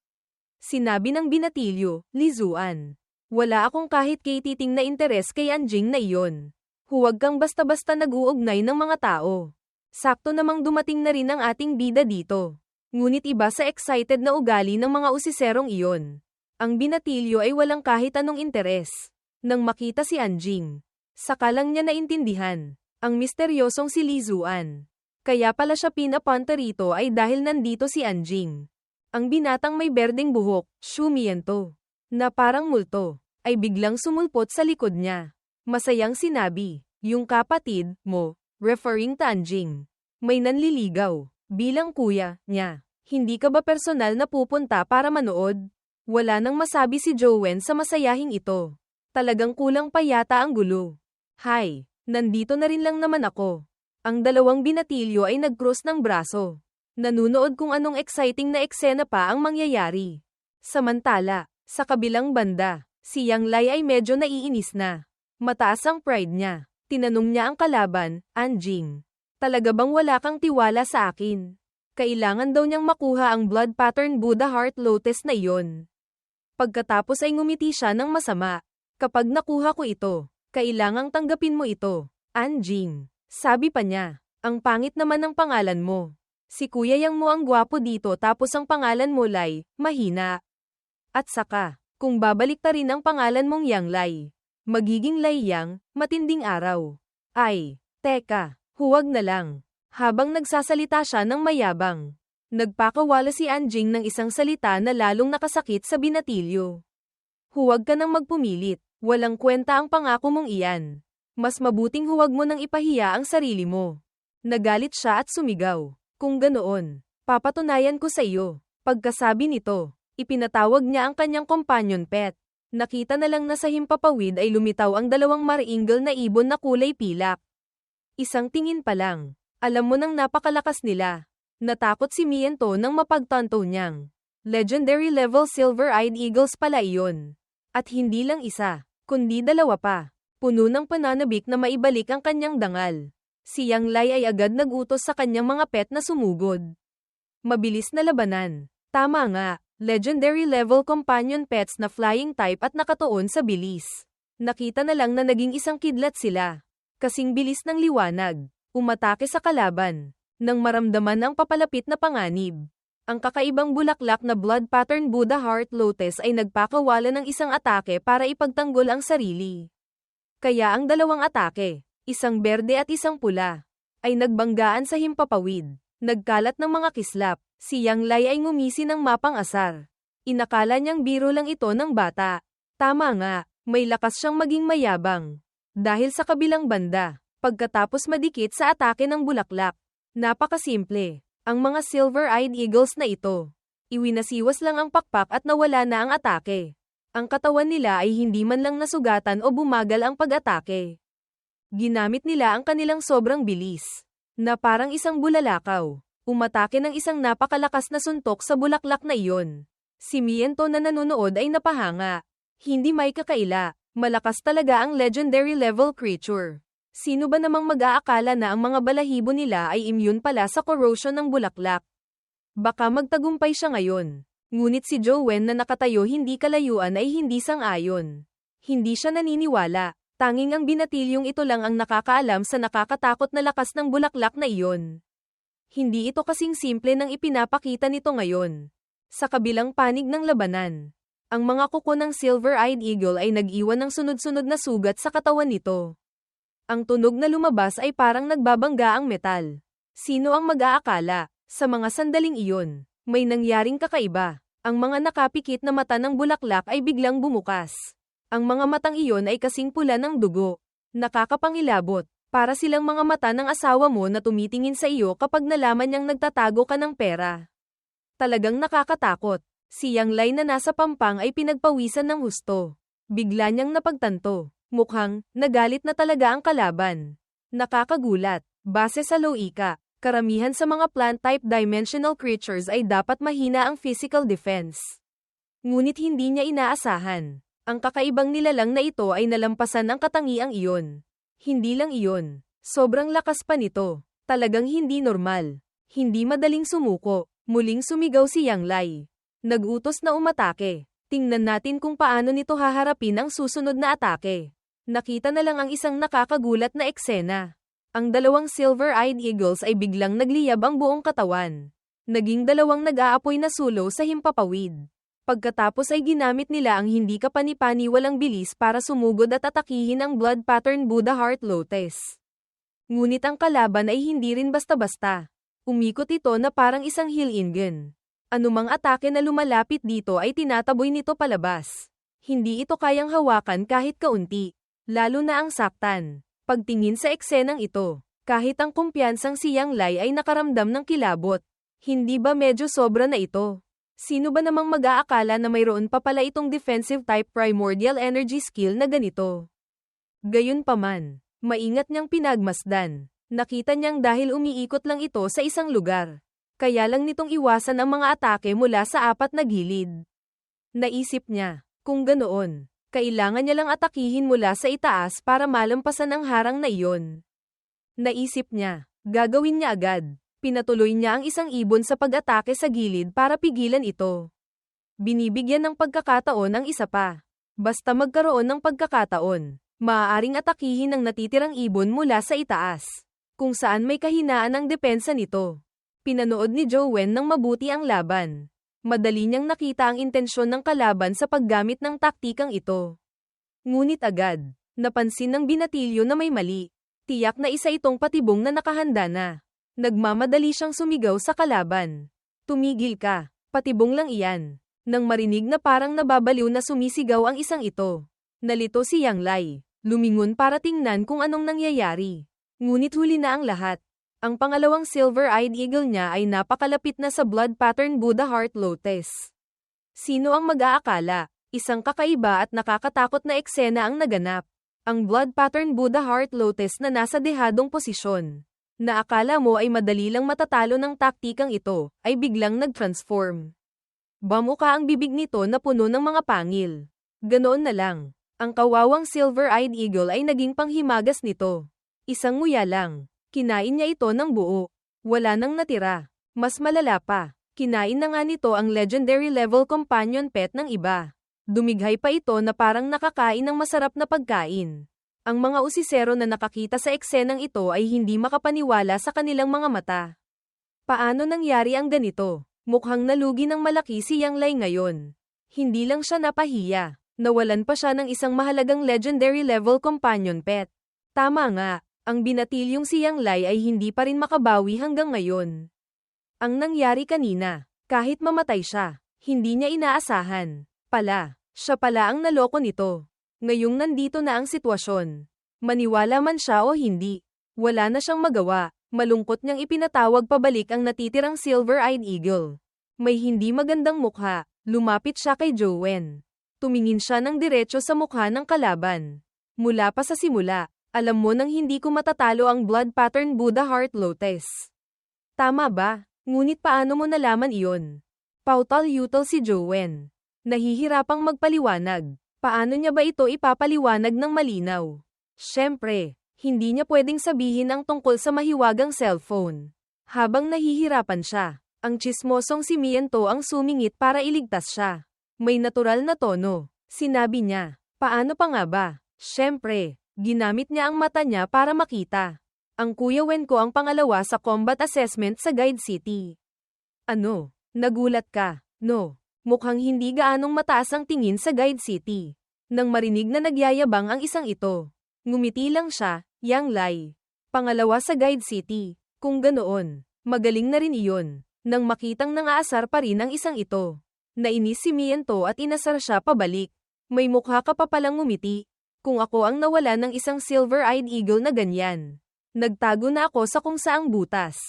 Sinabi ng binatilyo, Lizuan. Wala akong kahit kititing na interes kay Anjing na iyon. Huwag kang basta-basta nag-uugnay ng mga tao. Sakto namang dumating na rin ang ating bida dito. Ngunit iba sa excited na ugali ng mga usiserong iyon. Ang binatilyo ay walang kahit anong interes. Nang makita si Anjing, saka lang niya naintindihan, ang misteryosong si Lizuan. Kaya pala siya pinapunta rito ay dahil nandito si Anjing. Ang binatang may berdeng buhok, Shu Miento, na parang multo, ay biglang sumulpot sa likod niya. Masayang sinabi, yung kapatid mo, referring to Anjing, may nanliligaw, bilang kuya niya. Hindi ka ba personal na pupunta para manood? Wala nang masabi si Jowen sa masayahing ito. Talagang kulang pa yata ang gulo. Hay, nandito na rin lang naman ako. Ang dalawang binatilyo ay nag-cross ng braso. Nanunood kung anong exciting na eksena pa ang mangyayari. Samantala, sa kabilang banda, si Yang Lai ay medyo naiinis na. Mataas ang pride niya. Tinanong niya ang kalaban, Anjing. Talaga bang wala kang tiwala sa akin? Kailangan daw niyang makuha ang blood pattern Buddha Heart Lotus na iyon. Pagkatapos ay ngumiti siya ng masama. Kapag nakuha ko ito, kailangang tanggapin mo ito, Anjing. Sabi pa niya, ang pangit naman ng pangalan mo. Si Kuya Yang mo ang gwapo dito tapos ang pangalan mo Lai, mahina. At saka, kung babalik ta rin ang pangalan mong Yang Lai, magiging Lai Yang, matinding araw. Ay, teka, huwag na lang. Habang nagsasalita siya ng mayabang, nagpakawala si Anjing ng isang salita na lalong nakasakit sa binatilyo. Huwag ka nang magpumilit, walang kwenta ang pangako mong iyan. Mas mabuting huwag mo nang ipahiya ang sarili mo. Nagalit siya at sumigaw. Kung ganoon, papatunayan ko sa iyo. Pagkasabi nito, ipinatawag niya ang kanyang companion pet. Nakita na lang na sa himpapawid ay lumitaw ang dalawang mariingal na ibon na kulay pilak. Isang tingin pa lang, alam mo nang napakalakas nila. Natakot si Miento nang mapagtanto niyang legendary level silver-eyed eagles pala iyon. At hindi lang isa, kundi dalawa pa. Puno ng pananabik na maibalik ang kanyang dangal. Si Yang Lai ay agad nagutos sa kanyang mga pet na sumugod. Mabilis na labanan. Tama nga. Legendary level companion pets na flying type at nakatuon sa bilis. Nakita na lang na naging isang kidlat sila. Kasing bilis ng liwanag, umatake sa kalaban. Nang maramdaman ang papalapit na panganib, ang kakaibang bulaklak na blood pattern Buddha Heart Lotus ay nagpakawala ng isang atake para ipagtanggol ang sarili. Kaya ang dalawang atake, isang berde at isang pula, ay nagbanggaan sa himpapawid. Nagkalat ng mga kislap. Si Yang Lai ay ngumisi ng mapang-asar. Inakala niyang biro lang ito ng bata. Tama nga, may lakas siyang maging mayabang. Dahil sa kabilang banda, pagkatapos madikit sa atake ng bulaklak, napakasimple. Ang mga silver-eyed eagles na ito, iwinasiwas lang ang pakpak at nawala na ang atake. Ang katawan nila ay hindi man lang nasugatan o bumagal ang pag-atake. Ginamit nila ang kanilang sobrang bilis, na parang isang bulalakaw. Umatake ng isang napakalakas na suntok sa bulaklak na iyon. Si Miento na nanonood ay napahanga. Hindi may kakaila, malakas talaga ang legendary level creature. Sino ba namang mag-aakala na ang mga balahibo nila ay immune pala sa corrosion ng bulaklak? Baka magtagumpay siya ngayon. Ngunit si Joanne na nakatayo hindi kalayuan ay hindi sang-ayon. Hindi siya naniniwala. Tanging ang binatilyong ito lang ang nakakaalam sa nakakatakot na lakas ng bulaklak na iyon. Hindi ito kasing simple ng ipinapakita nito ngayon. Sa kabilang panig ng labanan, ang mga kuko ng Silver-Eyed Eagle ay nag-iwan ng sunod-sunod na sugat sa katawan nito. Ang tunog na lumabas ay parang nagbabangga ang metal. Sino ang mag-aakala? Sa mga sandaling iyon, may nangyaring kakaiba. Ang mga nakapikit na mata ng bulaklak ay biglang bumukas. Ang mga matang iyon ay kasing pula ng dugo. Nakakapangilabot. Para silang mga mata ng asawa mo na tumitingin sa iyo kapag nalaman niyang nagtatago ka ng pera. Talagang nakakatakot. Si Yang Lai na nasa pampang ay pinagpawisan ng husto. Bigla niyang napagtanto. Mukhang, nagalit na talaga ang kalaban. Nakakagulat. Base sa loika, karamihan sa mga plant-type dimensional creatures ay dapat mahina ang physical defense. Ngunit hindi niya inaasahan. Ang kakaibang nilalang na ito ay nalampasan ang katangiang iyon. Hindi lang iyon. Sobrang lakas pa nito. Talagang hindi normal. Hindi madaling sumuko. Muling sumigaw si Yang Lai. Nag-utos na umatake. Tingnan natin kung paano nito haharapin ang susunod na atake. Nakita na lang ang isang nakakagulat na eksena. Ang dalawang Silver-Eyed Eagles ay biglang nagliyab ang buong katawan. Naging dalawang nag-aapoy na sulo sa himpapawid. Pagkatapos ay ginamit nila ang hindi kapani-paniwalang bilis para sumugod at atakihin ang blood pattern Buddha Heart Lotus. Ngunit ang kalaban ay hindi rin basta-basta. Umikot ito na parang isang hill-ingen. Anumang atake na lumalapit dito ay tinataboy nito palabas. Hindi ito kayang hawakan kahit kaunti. Lalo na ang saktan. Pagtingin sa eksenang ito, kahit ang kumpiyansang si Yang Lai ay nakaramdam ng kilabot. Hindi ba medyo sobra na ito? Sino ba namang mag-aakala na mayroon pa pala itong defensive type primordial energy skill na ganito? Gayunpaman, maingat niyang pinagmasdan. Nakita niyang dahil umiikot lang ito sa isang lugar. Kaya lang nitong iwasan ang mga atake mula sa apat na gilid. Naisip niya, kung ganoon, kailangan niya lang atakihin mula sa itaas para malampasan ang harang na iyon. Naisip niya, gagawin niya agad. Pinatuloy niya ang isang ibon sa pag-atake sa gilid para pigilan ito. Binibigyan ng pagkakataon ang isa pa. Basta magkaroon ng pagkakataon, maaaring atakihin ang natitirang ibon mula sa itaas, kung saan may kahinaan ang depensa nito. Pinanood ni Joanne ng mabuti ang laban. Madali niyang nakita ang intensyon ng kalaban sa paggamit ng taktikang ito. Ngunit agad, napansin ng binatilyo na may mali. Tiyak na isa itong patibong na nakahanda na. Nagmamadali siyang sumigaw sa kalaban. Tumigil ka, patibong lang iyan. Nang marinig na parang nababaliw na sumisigaw ang isang ito. Nalito si Yang Lai, lumingon para tingnan kung anong nangyayari. Ngunit huli na ang lahat. Ang pangalawang Silver-Eyed Eagle niya ay napakalapit na sa blood pattern Buddha Heart Lotus. Sino ang mag-aakala? Isang kakaiba at nakakatakot na eksena ang naganap. Ang blood pattern Buddha Heart Lotus na nasa dehadong posisyon, na akala mo ay madali lang matatalo ng taktikang ito, ay biglang nag-transform. Bamuka ang bibig nito na puno ng mga pangil. Ganoon na lang. Ang kawawang Silver-Eyed Eagle ay naging panghimagas nito. Isang nguya lang. Kinain niya ito ng buo. Wala nang natira. Mas malala pa. Kinain na nga nito ang legendary level companion pet ng iba. Dumighay pa ito na parang nakakain ng masarap na pagkain. Ang mga usisero na nakakita sa eksenang ito ay hindi makapaniwala sa kanilang mga mata. Paano nangyari ang ganito? Mukhang nalugi ng malaki si Yang Lai ngayon. Hindi lang siya napahiya. Nawalan pa siya ng isang mahalagang legendary level companion pet. Tama nga, ang binatilyong si Yang Lai ay hindi pa rin makabawi hanggang ngayon. Ang nangyari kanina, kahit mamatay siya, hindi niya inaasahan. Siya pala ang naloko nito. Ngayong nandito na ang sitwasyon. Maniwala man siya o hindi, wala na siyang magawa. Malungkot niyang ipinatawag pabalik ang natitirang Silver-Eyed Eagle. May hindi magandang mukha. Lumapit siya kay Joanne. Tumingin siya ng diretso sa mukha ng kalaban. Mula pa sa simula, alam mo nang hindi ko matatalo ang blood pattern Buddha Heart Lotus. Tama ba? Ngunit paano mo nalaman iyon? Pautal-yutal si Joanne. Nahihirapang magpaliwanag. Paano niya ba ito ipapaliwanag ng malinaw? Siyempre, hindi niya pwedeng sabihin ang tungkol sa mahiwagang cellphone. Habang nahihirapan siya, Ang tsismosong si Miento ang sumingit para iligtas siya. May natural na tono. Sinabi niya, paano pa nga ba? Siyempre, ginamit niya ang mata niya para makita. Ang Kuya Wen ko ang pangalawa sa combat assessment sa Guide City. Ano? Nagulat ka? No. Mukhang hindi gaanong mataas ang tingin sa Guide City. Nang marinig na nagyayabang ang isang ito, ngumiti lang siya, Yang Lai. Pangalawa sa Guide City. Kung ganoon, magaling na rin iyon. Nang makitang nangaasar pa rin ang isang ito, nainis si Miento at inasar siya pabalik. May mukha ka pa palang ngumiti. Kung ako ang nawala ng isang silver-eyed eagle na ganyan, nagtago na ako sa kung saang butas.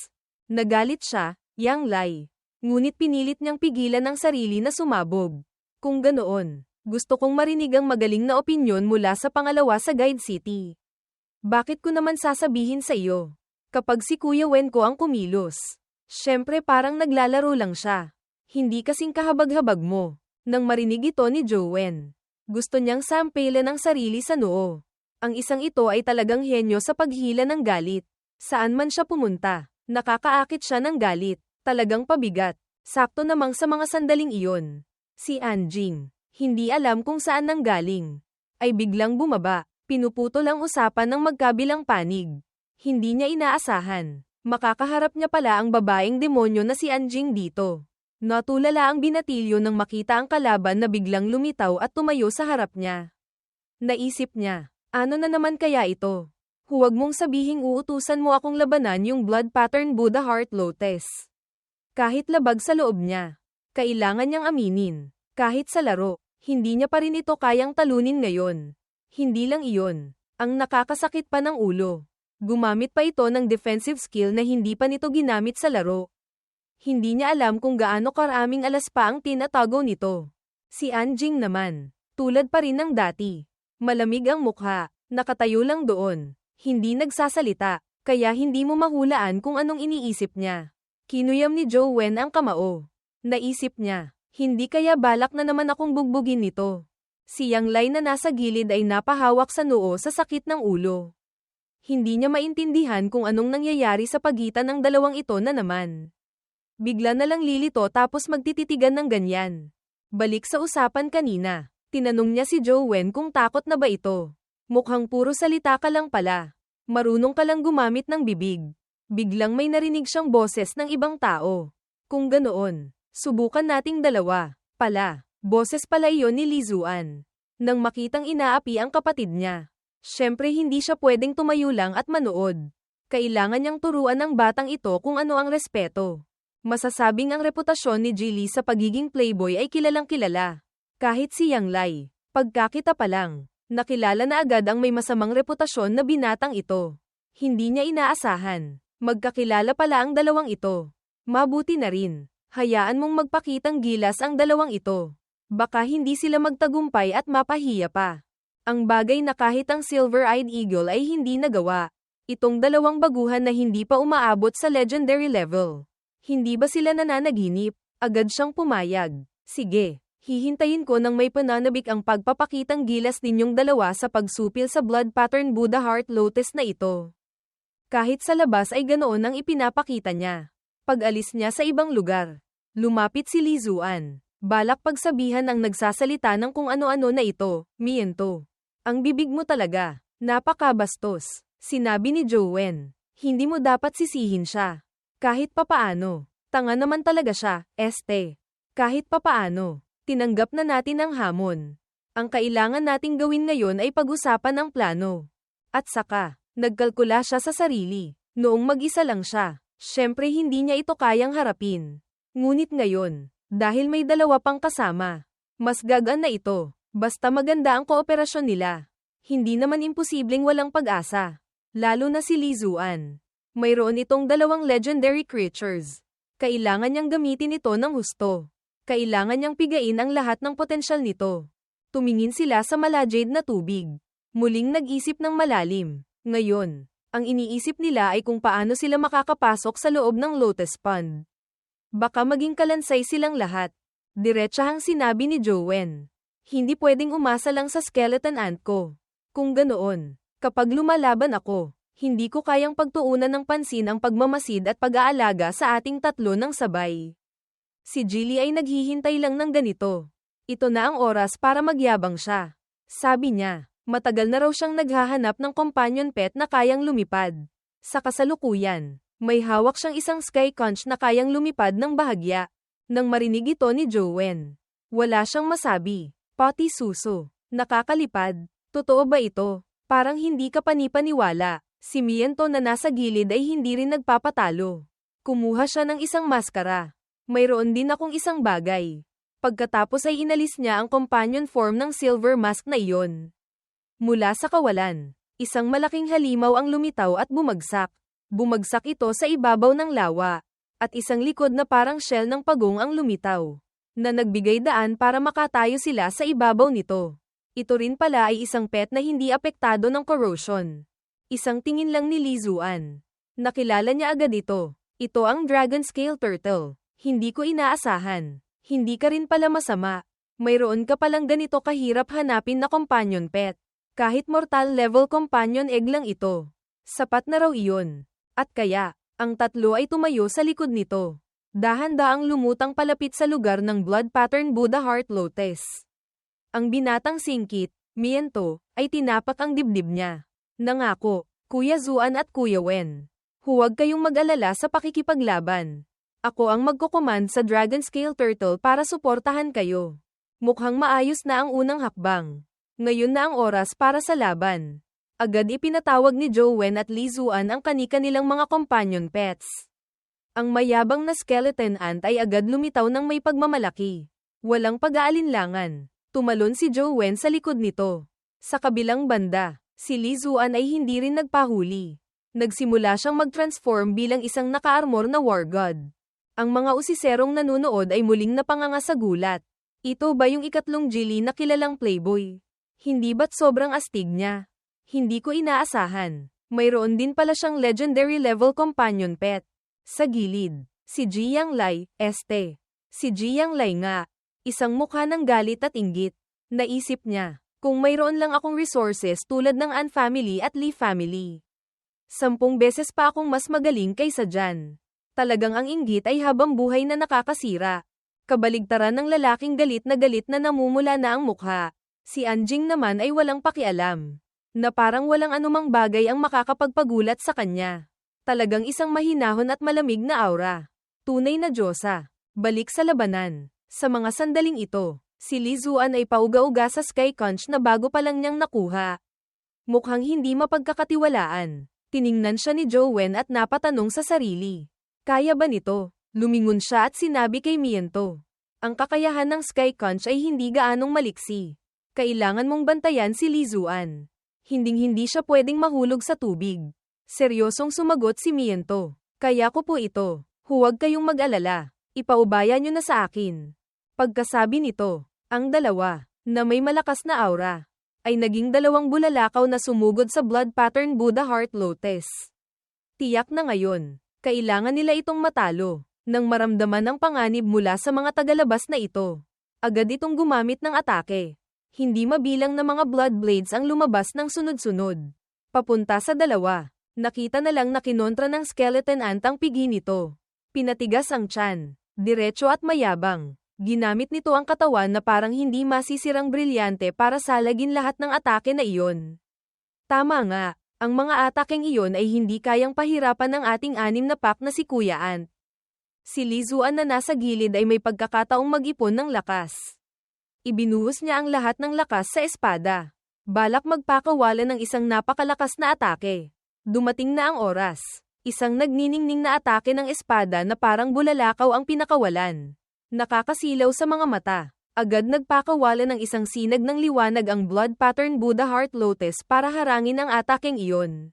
Nagalit siya, Yang Lai. Ngunit pinilit niyang pigilan ang sarili na sumabog. Kung ganoon, gusto kong marinig ang magaling na opinyon mula sa pangalawa sa Guide City. Bakit ko naman sasabihin sa iyo? Kapag si Kuya Wen ko ang kumilos, siyempre parang naglalaro lang siya. Hindi kasing kahabag-habag mo. Nang marinig ito ni Jowen, gusto niyang sampelan ang sarili sa noo. Ang isang ito ay talagang henyo sa paghila ng galit. Saan man siya pumunta, nakakaakit siya ng galit. Talagang pabigat. Sakto namang sa mga sandaling iyon. Si Anjing, hindi alam kung saan nanggaling, ay biglang bumaba. Pinuputol ang usapan ng magkabilang panig. Hindi niya inaasahan. Makakaharap niya pala ang babaeng demonyo na si Anjing dito. Natulala ang binatilyo nang makita ang kalaban na biglang lumitaw at tumayo sa harap niya. Naisip niya, ano na naman kaya ito? Huwag mong sabihing uutusan mo akong labanan yung blood pattern Buddha Heart Lotus. Kahit labag sa loob niya, kailangan niyang aminin. Kahit sa laro, hindi niya pa rin ito kayang talunin ngayon. Hindi lang iyon, ang nakakasakit pa ng ulo. Gumamit pa ito ng defensive skill na hindi pa nito ginamit sa laro. Hindi niya alam kung gaano karaming alas pa ang tinatago nito. Si Anjing naman, tulad pa rin ng dati. Malamig ang mukha, nakatayo lang doon. Hindi nagsasalita, kaya hindi mo mahulaan kung anong iniisip niya. Kinuyam ni Jowen ang kamao. Naisip niya, hindi kaya balak na naman akong bugbugin nito. Si Yang Lai na nasa gilid ay napahawak sa noo sa sakit ng ulo. Hindi niya maintindihan kung anong nangyayari sa pagitan ng dalawang ito na naman. Bigla na lang lilito tapos magtititigan ng ganyan. Balik sa usapan kanina, tinanong niya si Jowen kung takot na ba ito. Mukhang puro salita ka lang pala. Marunong ka lang gumamit ng bibig. Biglang may narinig siyang boses ng ibang tao. Kung ganoon, subukan nating dalawa. Pala, boses pala iyon ni Lizuan. Nang makitang inaapi ang kapatid niya, syempre hindi siya pwedeng tumayo lang at manood. Kailangan niyang turuan ng batang ito kung ano ang respeto. Masasabing ang reputasyon ni Jilly sa pagiging playboy ay kilalang kilala. Kahit si Yang Lai, pagkakita pa lang, nakilala na agad ang may masamang reputasyon na binatang ito. Hindi niya inaasahan. Magkakilala pala ang dalawang ito. Mabuti na rin. Hayaan mong magpakitang gilas ang dalawang ito. Baka hindi sila magtagumpay at mapahiya pa. Ang bagay na kahit ang silver-eyed eagle ay hindi nagawa. Itong dalawang baguhan na hindi pa umaabot sa legendary level. Hindi ba sila nananaginip? Agad siyang pumayag. Sige, hihintayin ko nang may pananabik ang pagpapakitang gilas ninyong dalawa sa pagsupil sa blood pattern Buddha Heart Lotus na ito. Kahit sa labas ay ganoon ang ipinapakita niya. Pag-alis niya sa ibang lugar, lumapit si Lizuan. Balak pagsabihan ang nagsasalita ng kung ano-ano na ito, Miento. Ang bibig mo talaga, napakabastos, sinabi ni Jowen. Hindi mo dapat sisihin siya. Kahit papaano, tanga naman talaga siya, este. Kahit papaano, tinanggap na natin ang hamon. Ang kailangan nating gawin ngayon ay pag-usapan ang plano. At saka, nagkalkula siya sa sarili. Noong mag-isa lang siya, syempre hindi niya ito kayang harapin. Ngunit ngayon, dahil may dalawa pang kasama, mas gagaan na ito. Basta maganda ang kooperasyon nila. Hindi naman imposibleng walang pag-asa. Lalo na si Lizuan. Mayroon itong dalawang legendary creatures. Kailangan niyang gamitin ito ng husto. Kailangan niyang pigain ang lahat ng potensyal nito. Tumingin sila sa malajade na tubig. Muling nag-isip ng malalim. Ngayon, ang iniisip nila ay kung paano sila makakapasok sa loob ng Lotus Pond. Baka maging kalansay silang lahat. Diretsahang sinabi ni Jowen. Hindi pwedeng umasa lang sa skeleton ant ko. Kung ganoon, kapag lumalaban ako, Hindi ko kayang pagtuunan ng pansin ang pagmamasid at pag-aalaga sa ating tatlo ng sabay. Si Jilly ay naghihintay lang ng ganito. Ito na ang oras para magyabang siya. Sabi niya, matagal na raw siyang naghahanap ng companion pet na kayang lumipad. Sa kasalukuyan, may hawak siyang isang sky conch na kayang lumipad ng bahagya. Nang marinig ito ni Joanne, wala siyang masabi. Pati suso. Nakakalipad. Totoo ba ito? Parang hindi ka panipaniwala. Si Miento na nasa gilid ay hindi rin nagpapatalo. Kumuha siya ng isang maskara. Mayroon din akong isang bagay. Pagkatapos ay inalis niya ang companion form ng silver mask na iyon. Mula sa kawalan, isang malaking halimaw ang lumitaw at bumagsak. Bumagsak ito sa ibabaw ng lawa. At isang likod na parang shell ng pagong ang lumitaw. Na nagbigay daan para makatayo sila sa ibabaw nito. Ito rin pala ay isang pet na hindi apektado ng corrosion. Isang tingin lang ni Lizuan. Nakilala niya agad ito. Ito ang dragon scale turtle. Hindi ko inaasahan. Hindi ka rin pala masama. Mayroon ka palang ganito kahirap hanapin na companion pet. Kahit mortal level companion egg lang ito. Sapat na raw iyon. At kaya, ang tatlo ay tumayo sa likod nito. Dahan-daang lumutang palapit sa lugar ng blood pattern Buddha Heart Lotus. Ang binatang singkit, Miento, ay tinapak ang dibdib niya. Nangako, Kuya Zuan at Kuya Wen. Huwag kayong mag-alala sa pakikipaglaban. Ako ang magkukumand sa Dragon Scale Turtle para suportahan kayo. Mukhang maayos na ang unang hakbang. Ngayon na ang oras para sa laban. Agad ipinatawag ni Joanne at Lizuan ang kani-kanilang mga companion pets. Ang mayabang na skeleton ant ay agad lumitaw ng may pagmamalaki. Walang pag-aalinlangan. Tumalon si Joanne sa likod nito. Sa kabilang banda, si Lizuan ay hindi rin nagpahuli. Nagsimula siyang mag-transform bilang isang naka-armor na war god. Ang mga usiserong nanunood ay muling napanganga sa gulat. Ito ba yung ikatlong Jilly na kilalang playboy? Hindi ba't sobrang astig niya? Hindi ko inaasahan. Mayroon din pala siyang legendary level companion pet. Sa gilid, si Jiang Lai, este. Si Jiang Lai nga. Isang mukha ng galit at inggit. Naisip niya, kung mayroon lang akong resources tulad ng An family at Lee family. 10 beses pa akong mas magaling kaysa dyan. Talagang ang inggit ay habang buhay na nakakasira. Kabaligtaran ng lalaking galit na namumula na ang mukha. Si Anjing naman ay walang pakialam. Na parang walang anumang bagay ang makakapagpagulat sa kanya. Talagang isang mahinahon at malamig na aura. Tunay na diyosa. Balik sa labanan. Sa mga sandaling ito, si Lizuan ay pauga-uga sa sky conch na bago pa lang niyang nakuha. Mukhang hindi mapagkakatiwalaan. Tiningnan siya ni Joanne at napatanong sa sarili. Kaya ba nito? Lumingon siya at sinabi kay Miento. Ang kakayahan ng sky conch ay hindi gaanong maliksi. Kailangan mong bantayan si Lizuan. Hinding-hindi siya pwedeng mahulog sa tubig. Seryosong sumagot si Miento. Kaya ko po ito. Huwag kayong mag-alala. Ipaubaya niyo na sa akin. Pagkasabi nito, ang dalawa, na may malakas na aura, ay naging dalawang bulalakaw na sumugod sa blood pattern Buddha Heart Lotus. Tiyak na ngayon, kailangan nila itong matalo. Nang maramdaman ang panganib mula sa mga tagalabas na ito, agad itong gumamit ng atake. Hindi mabilang na mga blood blades ang lumabas ng sunod-sunod. Papunta sa dalawa, nakita na lang na kinontra ng skeleton ant ang pigi nito. Pinatigas ang tiyan, diretso at mayabang. Ginamit nito ang katawan na parang hindi masisirang brilyante para salagin lahat ng atake na iyon. Tama nga, ang mga atakeng iyon ay hindi kayang pahirapan ng ating 6 na pack na si Kuya Ant. Si Lizuan na nasa gilid ay may pagkakataong mag-ipon ng lakas. Ibinuhos niya ang lahat ng lakas sa espada. Balak magpakawala ng isang napakalakas na atake. Dumating na ang oras. Isang nagniningning na atake ng espada na parang bulalakaw ang pinakawalan. Nakakasilaw sa mga mata. Agad nagpakawala ng isang sinag ng liwanag ang blood pattern Buddha Heart Lotus para harangin ang atakeng iyon.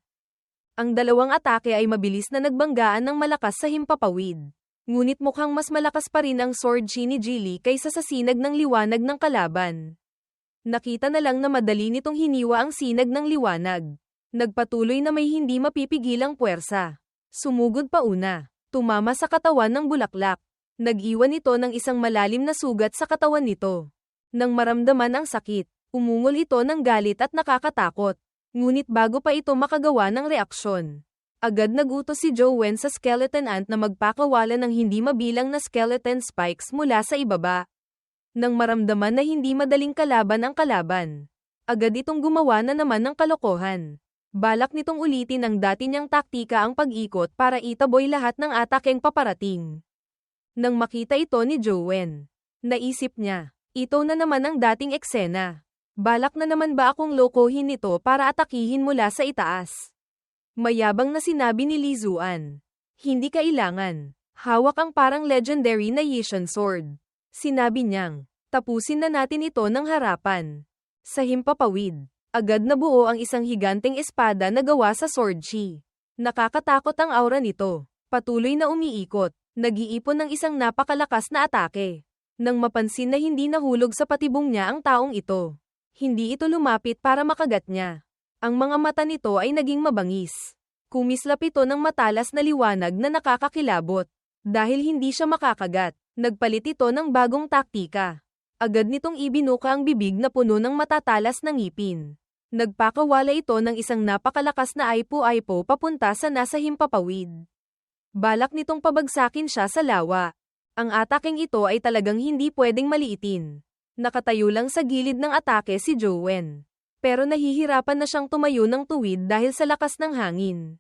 Ang dalawang atake ay mabilis na nagbanggaan ng malakas sa himpapawid. Ngunit mukhang mas malakas pa rin ang sword chi ni Jilly kaysa sa sinag ng liwanag ng kalaban. Nakita na lang na madali nitong hiniwa ang sinag ng liwanag. Nagpatuloy na may hindi mapipigilang puwersa. Sumugod pa una. Tumama sa katawan ng bulaklak. Nag-iwan ito ng isang malalim na sugat sa katawan nito. Nang maramdaman ang sakit, umungol ito ng galit at nakakatakot. Ngunit bago pa ito makagawa ng reaksyon, agad nagutos si Jowen sa skeleton ant na magpakawala ng hindi mabilang na skeleton spikes mula sa ibaba. Nang maramdaman na hindi madaling kalaban ang kalaban, agad itong gumawa na naman ng kalokohan. Balak nitong ulitin ang dati niyang taktika ang pag-ikot para itaboy lahat ng atakeng paparating. Nang makita ito ni Jowen, naisip niya, ito na naman ang dating eksena. Balak na naman ba akong lokohin nito para atakihin mula sa itaas? Mayabang na sinabi ni Li Zuan. Hindi kailangan. Hawak ang parang legendary na Yishan sword. Sinabi niyang, tapusin na natin ito ng harapan. Sa himpapawid, agad nabuo ang isang higanteng espada na gawa sa sword chi. Nakakatakot ang aura nito. Patuloy na umiikot, nag-iipon ng isang napakalakas na atake. Nang mapansin na hindi nahulog sa patibong niya ang taong ito, hindi ito lumapit para makagat niya. Ang mga mata nito ay naging mabangis. Kumislap ito ng matalas na liwanag na nakakakilabot. Dahil hindi siya makakagat, nagpalit ito ng bagong taktika. Agad nitong ibinuka ang bibig na puno ng matatalas na ngipin. Nagpakawala ito ng isang napakalakas na aipo-aipo papunta sa nasa himpapawid. Balak nitong pabagsakin siya sa lawa. Ang ataking ito ay talagang hindi pwedeng maliitin. Nakatayo lang sa gilid ng atake si Jowen. Pero nahihirapan na siyang tumayo ng tuwid dahil sa lakas ng hangin.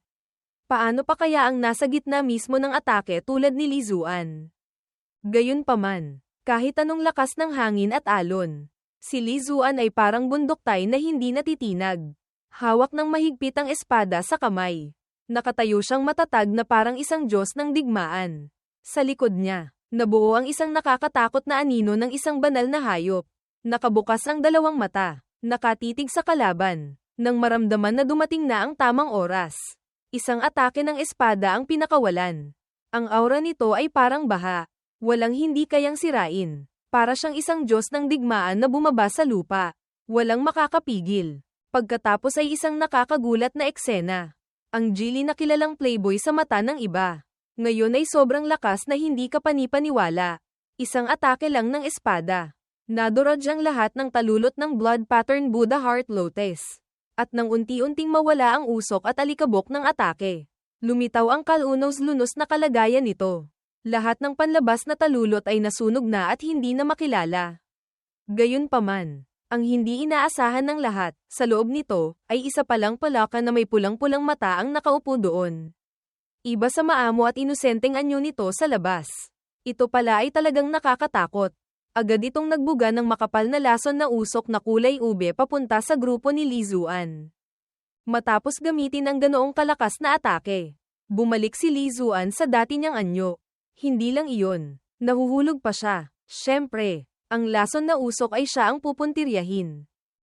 Paano pa kaya ang nasa gitna mismo ng atake tulad ni Li Zuan? Gayunpaman, kahit anong lakas ng hangin at alon, si Li Zuan ay parang bunduktay na hindi natitinag. Hawak ng mahigpit ang espada sa kamay. Nakatayo siyang matatag na parang isang Diyos ng digmaan. Sa likod niya, nabuo ang isang nakakatakot na anino ng isang banal na hayop. Nakabukas ang dalawang mata. Nakatitig sa kalaban, nang maramdaman na dumating na ang tamang oras. Isang atake ng espada ang pinakawalan. Ang aura nito ay parang baha. Walang hindi kayang sirain. Para siyang isang Diyos ng digmaan na bumaba sa lupa. Walang makakapigil. Pagkatapos ay isang nakakagulat na eksena. Ang Jilly na kilalang playboy sa mata ng iba. Ngayon ay sobrang lakas na hindi ka panipaniwala. Isang atake lang ng espada. Naduraj ang lahat ng talulot ng blood pattern Buddha Heart Lotus. At nang unti-unting mawala ang usok at alikabok ng atake, lumitaw ang kalunos-lunos na kalagayan nito. Lahat ng panlabas na talulot ay nasunog na at hindi na makilala. Gayunpaman, ang hindi inaasahan ng lahat, sa loob nito, ay isa palang palaka na may pulang-pulang mata ang nakaupo doon. Iba sa maamo at inosenteng anyo nito sa labas. Ito pala ay talagang nakakatakot. Agad itong nagbuga ng makapal na lason na usok na kulay ube papunta sa grupo ni Li Zuan. Matapos gamitin ang ganoong kalakas na atake, bumalik si Li Zuan sa dati niyang anyo. Hindi lang iyon, nahuhulog pa siya. Siyempre, ang lason na usok ay siya ang pupuntiryahin.